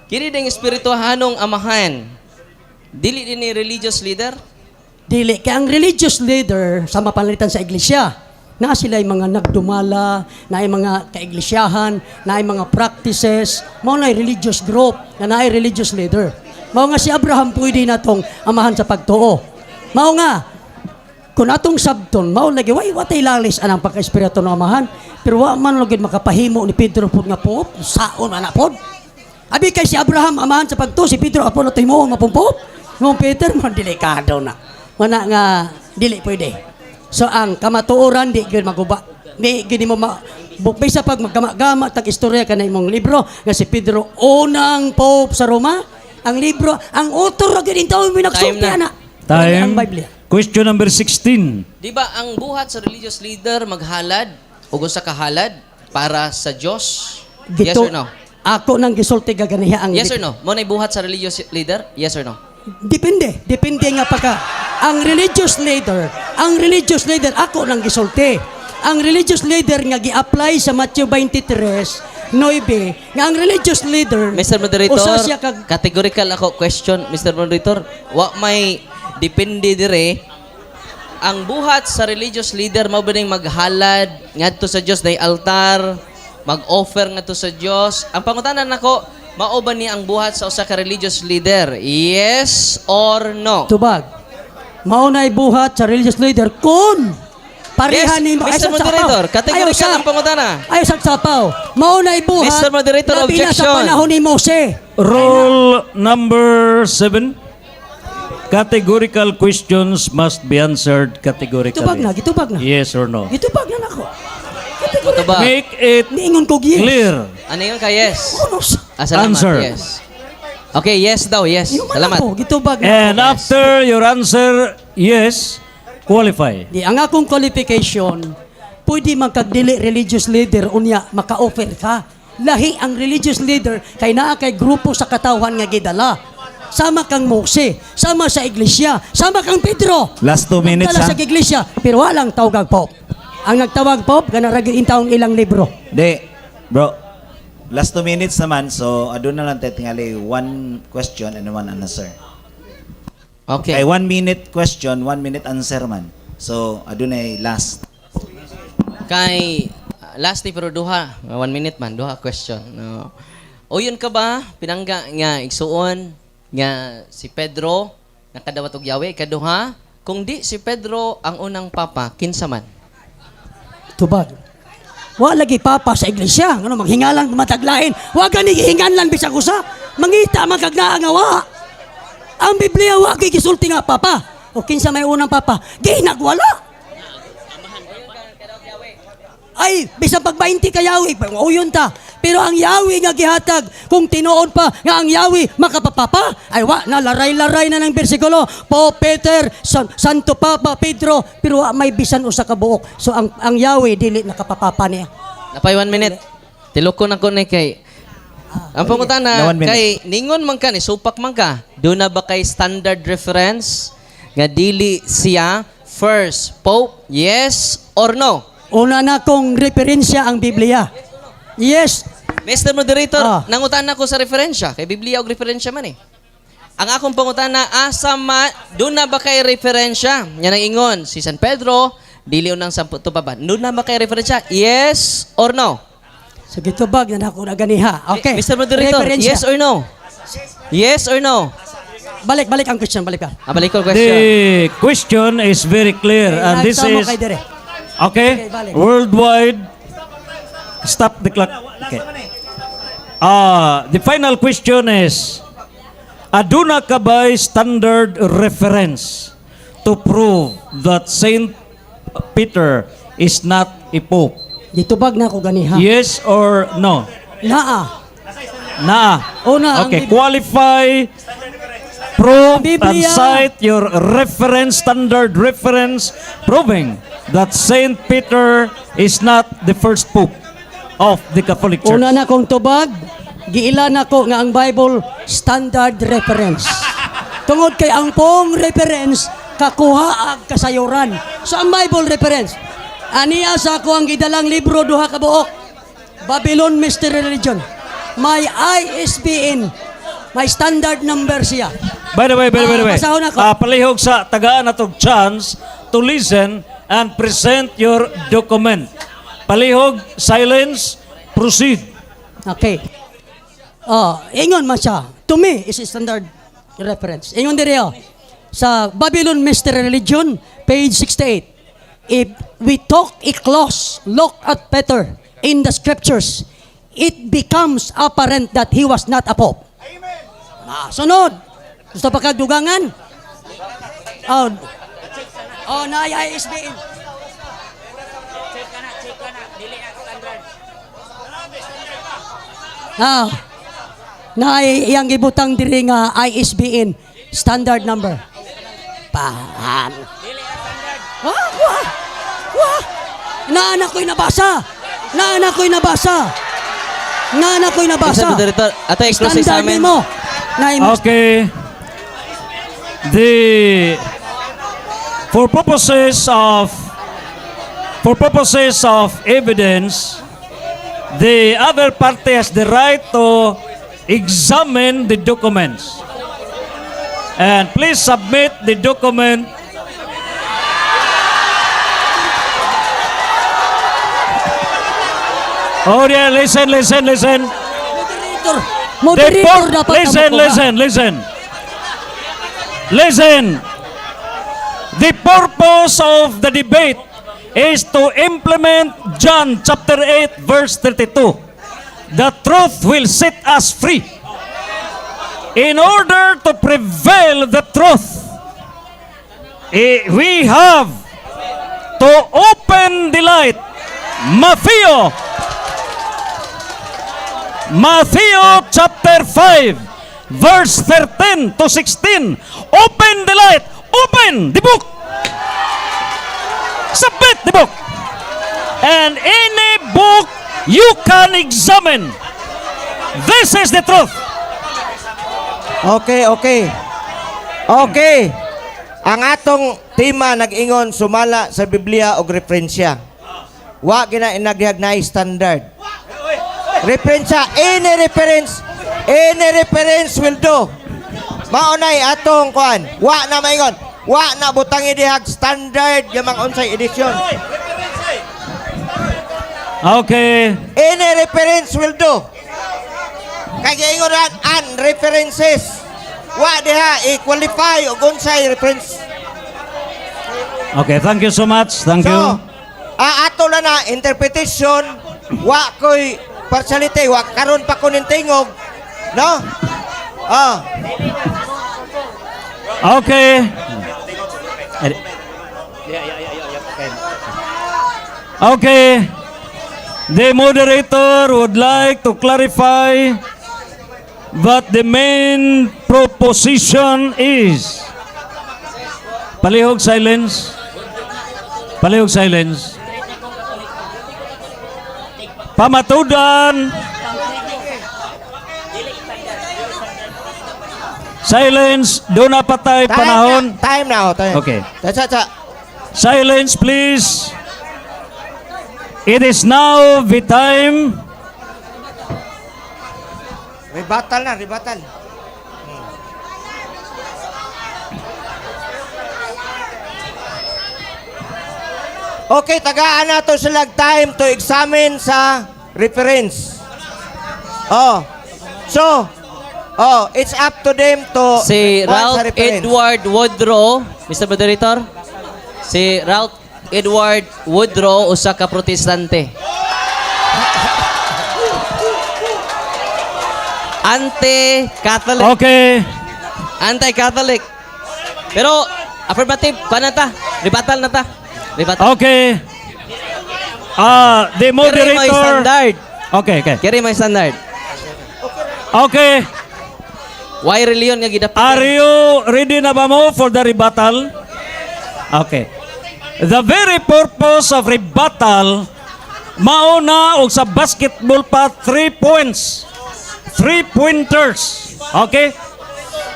Kini ding espirituhanong amahan dili din ni religious leader? Dili kay ang religious leader sa mapanalitan sa iglesia na sila ay mga nagdumala, na ay mga kaiglesiyahan, na ay mga practices, mao na ay religious group, na ay religious leader. Mao nga si Abraham pwede na tong amahan sa pagtuo. Mao nga kung atong sabton, mao lagi way watay lalis anang pagka-espiritu ng amahan, pero wa man lagi makapahimo ni Pedro pud nga Pope, saon man na pod. Abi kay si Abraham amahan sa pagtuo, si Pedro apo na timo nga Pope. Mong Peter man delikado na. Wala nga dili pwede. So ang kamatuoran di gyud maguba. Di gini mo bukbay sa pag magkama-gama tag istorya kanay imong libro nga si Pedro unang Pope sa Roma. Ang libro, ang author ra gyud tawo mi nagsulti ana. Ang Time. Biblia. Question number 16. Di ba ang buhat sa religious leader maghalad o sa kahalad para sa Diyos? Yes or no? Ako nang gisulti gaganiha ang Yes or no? Mo na buhat sa religious leader? Yes or no? Depende nga pagka ang religious leader ako nang gisulti. Ang religious leader nga gi-apply sa Matthew 23:9 nga ang religious leader Mr. Moderator, usa siya kag categorical ako question, Mr. Moderator. Wa may depende dire. Ang buhat sa religious leader mao ba ning maghalad ngadto sa Dios na altar, mag-offer ngadto sa Dios. Ang pangutanan nako, mao ba ni ang buhat sa usa ka religious leader? Yes or no? tubag. Mao nay buhat sa religious leader kun pareha Yes, nimo Mr. Moderator, categorical ang pangutana. Ay sa sapaw. Mao nay buhat. Mr. Moderator, labi na objection. sa panahon ni Mose. Rule number 7. Categorical questions must be answered categorically. Gitubag na. Yes or no? Gitubag na nako. Ito ba? Make it Niingon ko yes. clear. Ano yun ka? Yes. Unos. Salamat. Answer. Yes. Okay, yes daw. Yes. Yung Salamat. ako, gitubag na. And after your answer, yes, qualify. Di, ang akong qualification, pwede magkagdili religious leader unya maka-offer ka. Lahi ang religious leader kay naa kay grupo sa katawan nga gidala. Sama kang Mose, sama sa iglesia, sama kang Pedro. Last 2 minutes, Nagdala ha? sa iglesia, pero walang tawag Pope. Ang nagtawag Pope, ganaragin taong ilang libro. Bro. Last 2 minutes naman, so adun na lang tingali 1 question and 1 answer. Okay. Kay 1 minute question, 1 minute answer man. So adun ay last. Kay last ni pero duha, 1 minute man, duha question. No. O yun ka ba pinangga nga igsuon nga si Pedro nakadawat og Yahweh kaduha kung di si Pedro ang unang papa, kinsa man? Tubag. Wa lagi papa sa iglesia. Ano, manghingalan, mataglain. Wa gani gihinganlan bisag usa. Mangita, magkagnaa nga wa. Ang Biblia, wa gisulti nga papa. O kinsa may unang papa? Ginagwala. Ay, bisang pag 20 ka Yahweh, uyon ta. Pero ang Yahweh nga gihatag, kung tinuon pa nga ang Yahweh makapapapa, ay wa, nalaray-laray na ng bersikulo. Po Peter, Santo Papa, Pedro, pero wa may bisan usa ka buok. So ang Yahweh dili nakapapapa niya. Napay 1 minute. Tilokon ako ni kay. Ang pangutan Na na 1 minute. kay ningon man ka ni supak man ka. Do na ba kay standard reference nga dili siya first pope? Yes or no? Una na kong referensya ang Biblia. Yes. Mr. Moderator, Ah. nangutan ako sa referensya. Kay Biblia og referensya man eh. Ang akong pangutan na asa doon na ba kay referensya? Yan ang ingon. Si San Pedro, dili unang 10 pa ba? Doon na ba kay referensya? Yes or no? Sige, tubag na ako na ganiha. Okay. Mr. Moderator, Referensya. yes or no? Yes or no? Balik ang question, balik ka. Balik ko question. The question is very clear, and this Tama is kay Dire. okay. Okay, balik. Worldwide. Stop the clock. Okay. The final question is: aduna ka ba'y standard reference to prove that Saint Peter is not a pope? Ditubag na ako ganiha. Yes or no? Naa. Na. Una, ang Okay, Bib- qualify, prove, and Biblia. cite your reference, standard reference, proving that Saint Peter is not the first pope of the Catholic Church. Una na kong tubag, giila na ko nga ang Bible standard reference. Tungod kay ang pong reference, kakuha ang kasayuran. So ang Bible reference, aniya sa ako ang gidalang libro duha ka buok, Babylon Mystery Religion. May ISBN, may standard number siya. By the way, Basahon ako. palihog sa tagaan natong chance to listen and present your document. Palihog, silence, proceed. Okay. Ingon man siya. To me, is a standard reference. Ingon diri sa Babylon Mystery Religion, page 68. If we talk a close look at Peter in the scriptures, it becomes apparent that he was not a pope. Sunod. Gusto pa kadugangan? Na-ISBN. Iyang gibutang diri nga ISBN standard number. Paham. Wah. Naanak ko'y nabasa. Mr. Moderator, ato exclusive sa Standard amin. mo. Okay. For purposes of evidence, the other party has the right to examine the documents. And please submit the document. Oh yeah, listen. Moderator dapat Listen. The purpose of the debate is to implement John chapter 8 verse 32. The truth will set us free. In order to prevail the truth, we have to open the light. Matthew chapter 5 verse 13 to 16. Open the light. Open the book. Submit the book. And any book you can examine. This is the truth. Okay. Ang atong tema nag-ingon sumala sa Biblia og referensya. Wa gina inaghag standard. Referensya, any reference will do. Maunay atong kuan. Wa na maingon. Wa na butang idihag standard yamang unsay edisyon. Okay. Any reference will do. Kaya ingon an references. Wa diha i-qualify og unsay reference. Okay, thank you so much. Thank you. So, ato na interpretation, wa ko'y partiality, wa karon pa ko ning tingog, no? Okay. Okay. The moderator would like to clarify that the main proposition is palihog silence. Palihog silence. Pamatudan. Silence. Doon na patay panahon. Time na. Time. Okay. Cha. Silence, please. It is now the time. Rebuttal. Okay, tagaan na to sila time to examine sa reference. It's up to them to Si kuha sa Ralph reference. Edward Woodrow, Mr. Moderator. Si Ralph Edward Woodrow, usa ka protestante. Anti-Catholic. Okay. Anti-Catholic. Pero, affirmative, panata. Rebuttal na ta. Rebuttal. Okay. The Carry my moderator. standard. Okay. Carry my standard. Okay. Why reliyon nga gidapat? Are you ready na ba mo for the rebuttal? Okay. The very purpose of rebuttal, mauna og sa basketball pa 3 points. 3 pointers. Okay?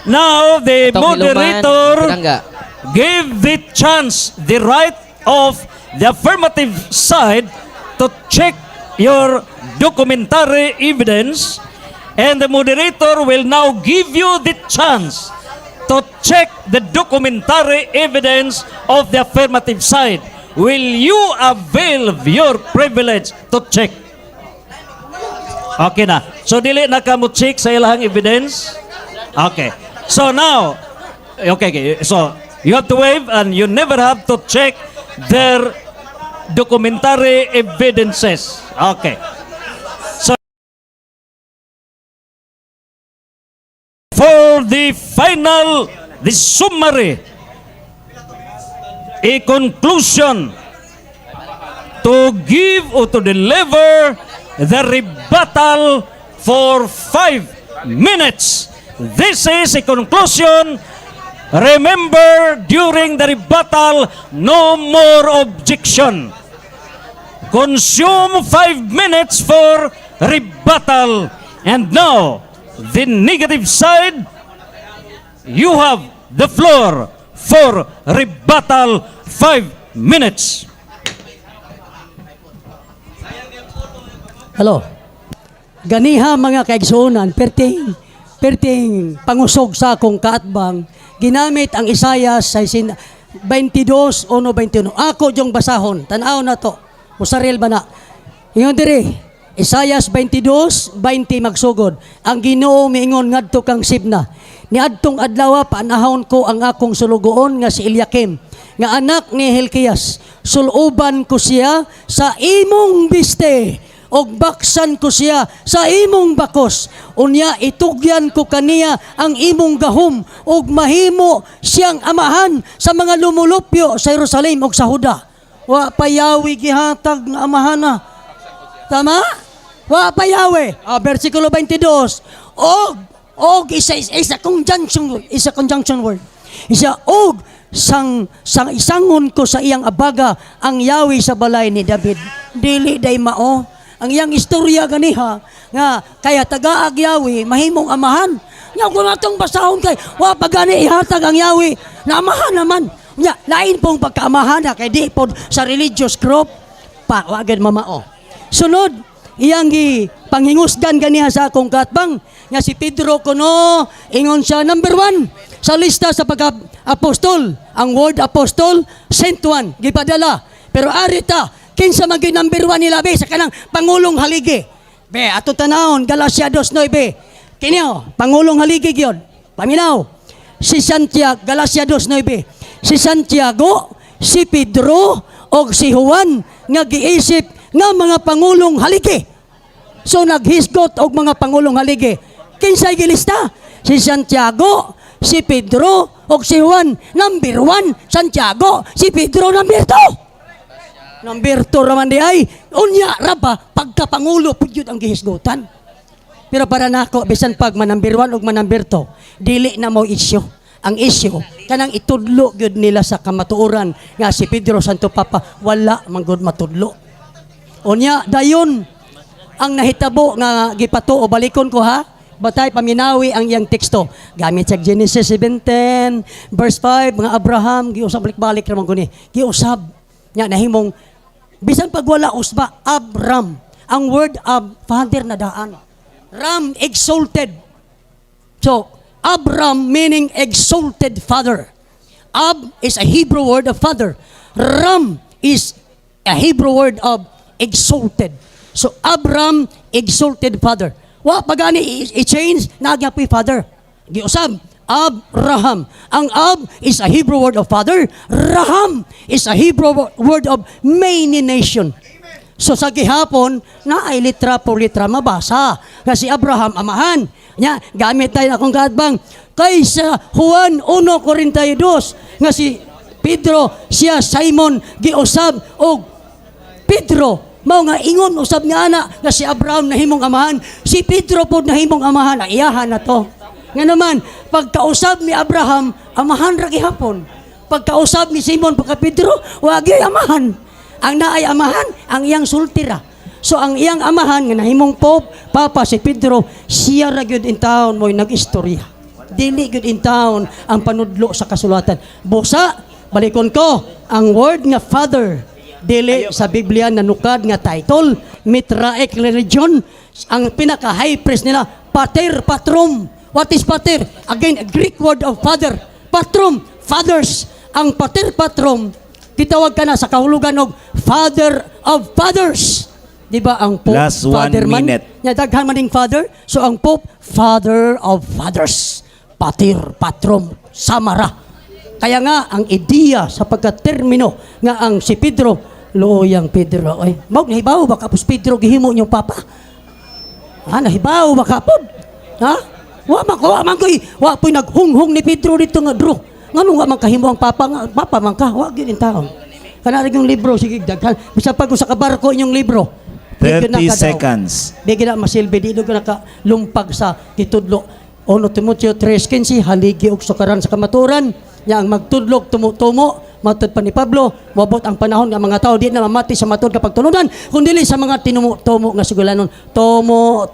Now, the Atong moderator Hiluman, Pinangga. gave the chance, the right of the affirmative side to check your documentary evidence, and the moderator will now give you the chance to check the documentary evidence of the affirmative side. Will you avail of your privilege to check? Okay na. So, dili na ka mo check sa ilahang evidence? Okay. So, now, okay. So, you have to waive and you never have to check their documentary evidences. Okay. So, for the final, the summary, a conclusion to give or to deliver the rebuttal for 5 minutes. This is a conclusion. Remember, during the rebuttal, no more objection. Consume 5 minutes for rebuttal. And now, the negative side, you have the floor for rebuttal 5 minutes. Hello. Ganiha mga kaigsuonan, perting pangusog sa akong kaatbang, ginamit ang Isaias 22:1-21. Ako yung basahon, tanaw na to. Musaril ba na? Ingon diri, Isaias 22:20 magsugod. Ang Ginoo miingon ngadto kang Sibna. Niadtong adlaw panahon ko ang akong sulugoon nga si Eliakim, nga anak ni Hilkias. Suluban ko siya sa imong biste, og baksan ko siya sa imong bakos. Unya itugyan ko kaniya ang imong gahom, og mahimo siyang amahan sa mga lumulupyo sa Jerusalem og sa Huda. Wa payawi gihatag nga amahana. Tama? Wa payawi. Versikulo 22. Og isa conjunction word. Isa og sang isangon ko sa iyang abaga ang yawi sa balay ni David. Dili day mao. Ang iyang istorya ganiha nga kaya tagaag yawi mahimong amahan. Nya kung atong basahon kay wa pagani ihatag ang yawi na amahan naman. Nya lain pong pagkaamahan na kay di pod sa religious group pa wagad mamao. Sunod iyang panghingusgan ganiha sa akong katbang nga si Pedro kuno ingon siya number 1 sa lista sa pagka-apostol. Ang word apostol sent one gipadala. Pero arita kinsa man number 1 nila be sa kanang pangulong haligi. Be ato tanawon Galacia 2:9. Kinyo pangulong haligi gyud. Paminaw si Santiago Galacia 2:9. Si Santiago si Pedro o si Juan nga giisip nga mga pangulong haligi. So naghisgot og mga pangulong haligi. Kinsay gilista? Si Santiago, si Pedro o si Juan. Number 1, Santiago. Si Pedro number 2. Number 2 raman di ay. Unya raba pagkapangulo pud yun ang gihisgotan. Pero para nako bisan pag manumber 1 ug manumber 2, dili na mo issue. Ang issue kanang itudlo gyud nila sa kamatuoran nga si Pedro Santo Papa wala man gud matudlo. Unya dayon ang nahitabo nga gipatuo balikon ko ha. Batay paminawi ang iyang teksto. Gamit sa Genesis 17 verse 5 mga Abraham giusab balik-balik ra man guni. Giusab nya nahimong bisan pag wala usba Abram. Ang word of father na daan. Ram exalted. So Abram meaning exalted father. Ab is a Hebrew word of father. Ram is a Hebrew word of exalted. So Abram exalted father. Wa pagani i-change nagyapoy father. Giusab Abraham. Ang Ab is a Hebrew word of father. Raham is a Hebrew word of many nation. So sa gihapon na ay litra por litra mabasa kasi Abraham amahan. Nya gamit tayo akong kadbang kaysa Juan 1:42 nga si Pedro siya Simon giusab og Pedro mao nga ingon usab niya ana nga si Abraham nahimong amahan, si Pedro pod nahimong amahan, ang iyahan na to. Nga naman pagkausab ni Abraham amahan ra gihapon. Pagkausab ni Simon pagka Pedro wa gyud amahan. Ang naay amahan ang iyang sultira. So ang iyang amahan nga nahimong Pope Papa si Pedro siya ra gyud in town mo'y nagistorya. Dili gyud in town ang panudlo sa kasulatan. Busa balikon ko ang word nga father dili sa Biblia nanukad nga title Mitraek religion. Ang pinaka high priest nila pater patrum. What is pater? Again a Greek word of father. Patrum, fathers. Ang pater patrum gitawag ka na sa kahulugan og father of fathers. Di ba ang Pope Last 1 father man? minute. Nya daghan man ding father. So ang Pope father of fathers. Pater patrum samara. Kaya nga ang ideya sa pagkatermino nga ang si Pedro loyang Pedro ay mao nahibaw ba kapos Pedro gihimo niyong papa? Ha nahibaw ba kapod? Ha? Wa man po'y naghunghong ni Pedro dito nga dro. Ngano wa man kahimo ang papa nga papa man ka wa gyud in taon. Kana rin yung libro sige daghan bisan pag sa kabarko inyong libro. 30 seconds. Bigyan na masilbi di ka nakalumpag sa kitudlo. 1 Timoteo 3:15 haligi og sukaran sa kamaturan. Nya ang magtudlok tumo-tumo matud pa ni Pablo mabot ang panahon nga mga tao di na mamati sa matud kapag tulunan kundi sa mga tinumo-tumo nga sugalanon tomo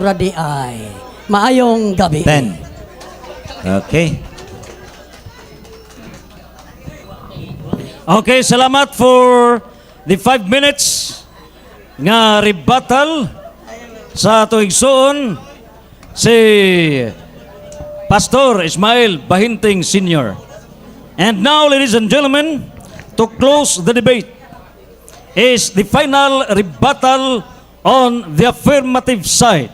radi ay. Maayong gabi. 10. Okay. Okay, salamat for the 5 minutes nga rebuttal sa ato igsoon si Pastor Ismael Bahinting Sr. And now, ladies and gentlemen, to close the debate is the final rebuttal on the affirmative side.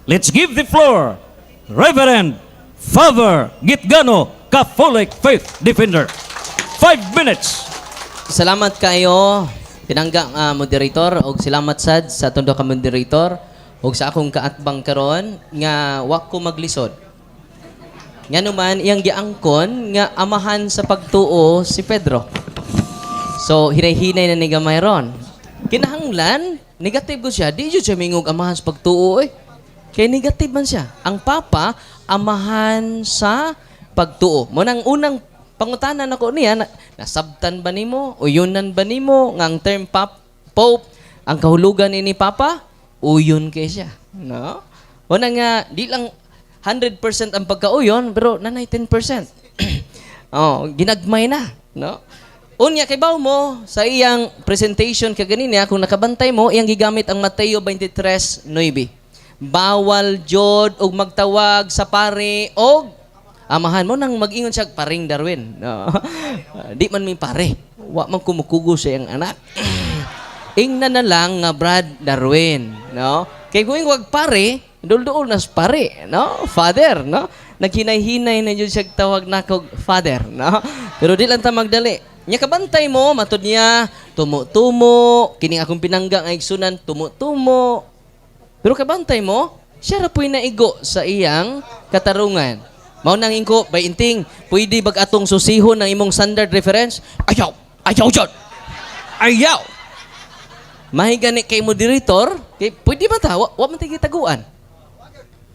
Let's give the floor, Reverend Father Gitgano, Catholic Faith Defender. 5 minutes. Salamat kayo pinangga moderator og salamat sad sa tondo ka moderator og sa akong kaatbang karon nga wa ko maglisod. Nga naman iyang giangkon nga amahan sa pagtuo si Pedro. So hinay-hinay na ni gamay ron. Kinahanglan negative ko siya, di jud siya mingog amahan sa pagtuo eh. Kay negative man siya. Ang papa amahan sa pagtuo. Mo nang unang pangutanan ako niya, nasabtan ba nimo? Uyunan ba nimo? Nga ang term Pope, ang kahulugan ni Papa, uyon kay siya. No? O na nga, di lang 100% ang pagkauyon, pero nanay 10%. Oh, ginagmay na. No? Unya, kay baw mo, sa iyang presentation kaganina, kung nakabantay mo, iyang gigamit ang Mateo 23:9. Bawal jod og magtawag sa pare og amahan mo nang mag-ingon siya paring Darwin. No. Di man mi pare. Wa man kumukugo sa iyang anak. Ingna na lang nga Brad Darwin, no? Kay kung wag pare, dul-dul nas pare, no? Father, no? Naghinay-hinay na jud siya tawag na kog father, no? Pero di lang ta magdali. Nya kabantay mo, matod niya, tumo-tumo, kining akong pinangga nga igsunan, tumo-tumo. Pero kabantay mo, siya ra po'y naigo sa iyang katarungan. Mao nang ingko, bainting, pwede bag atong susihon ng imong standard reference? Ayaw! Ayaw dyan! Ayaw! Mahigani kay moderator, kay, pwede ba ta? Wa man tayo taguan.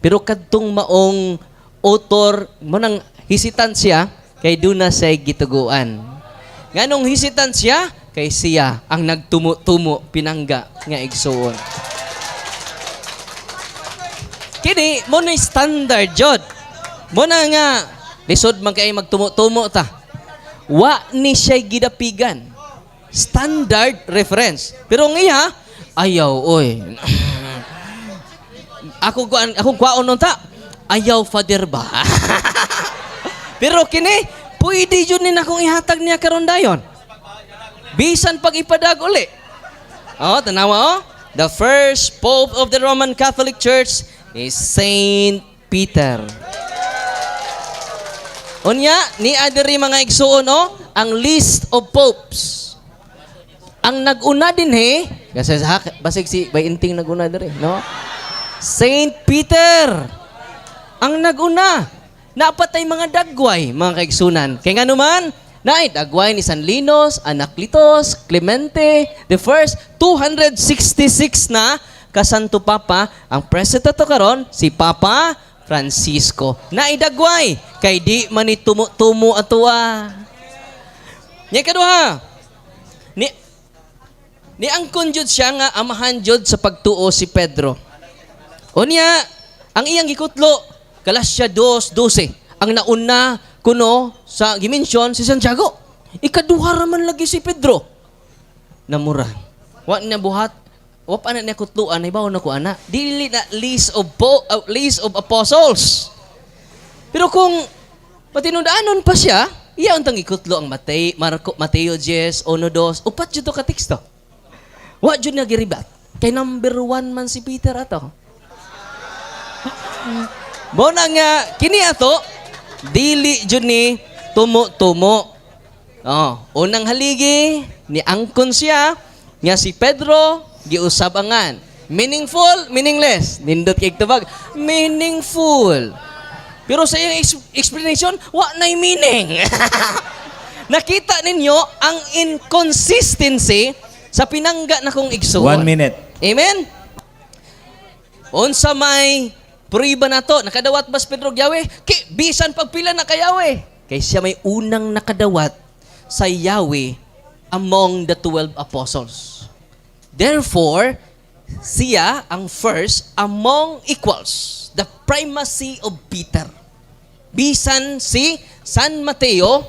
Pero kadtong maong author, mo nang hesitansya, kay duna sa gituguan. Nganong hesitansya, kay siya ang nagtumo-tumo pinangga nga igsuon. Kini, mo na standard, Jod. Mo na nga, lisod man kay magtumo-tumo ta. Wa ni siya gidapigan. Standard reference. Pero ngayon, ayaw, oy. Ako kwaon nun ta. Ayaw, father ba? Pero kini, pwede yun din akong ihatag niya karon dayon. Bisan pag ipadag uli. Oh, tanawa oh. The first Pope of the Roman Catholic Church is Saint Peter. Unya, ni adiri mga igsuon oh, ang list of popes. Ang nag-una din kasi basig si Bainting nag-una diri, no? Saint Peter. Ang nag-una. Napatay mga dagway, mga kaigsunan. Kaya nga naman, naay dagway ni San Linos, Anacletos, Clemente, the first 266 na kasanto papa, ang president to karon si Papa Francisco. Naay dagway, kay di man ni tumo atua. Nya kaduha. Ni angkon jud siya nga amahan jud sa pagtuo si Pedro. Unya, ang iyang gikutlo Galasya 2:12. Ang nauna kuno sa gimensyon si Santiago. Ikaduha raman lagi si Pedro. Namura. Wa na buhat. Wa pa na kutluan ibaw na ko ana. Dili na list of apostles. Pero kung patinudaanon pa siya, iya untang ikutlo ang Mateo 10, 1, 2, upat jud to ka teksto. Wa jud na giribat. Kay number 1 man si Peter ato. Mo na nga, kini ato, dili jud ni tumo-tumo. Oh, unang haligi, ni angkon siya, nga si Pedro, giusabangan. Meaningful, meaningless. Nindot kay tubag, meaningful. Pero sa iyang explanation, wa na'y meaning. Nakita ninyo ang inconsistency sa pinangga na kong igsuon. 1 minute. Amen? Unsa may pruiba na to, nakadawat ba si Pedro Yahweh? Bisan pagpila na kay Yahweh. Kay siya may unang nakadawat sa Yahweh among the 12 apostles. Therefore, siya ang first among equals. The primacy of Peter. Bisan si San Mateo,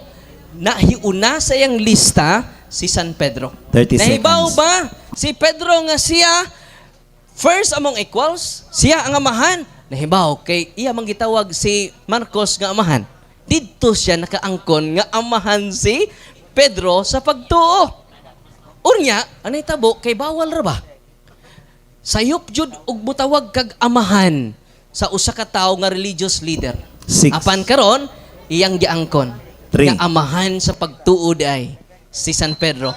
nahiuna sa iyang lista si San Pedro. 30 Nahibaw seconds. ba si Pedro nga siya first among equals? Siya ang amahan. Nahibaw, kay iya mang gitawag si Marcos nga amahan. Dito siya nakaangkon nga amahan si Pedro sa pagtuo. Unya, anay tabo, kay bawal ra ba? Sayop jud og butawag kag amahan sa usa ka tawo nga religious leader. 6. Apan karon, iyang giangkon 3. nga amahan sa pagtuo ay si San Pedro.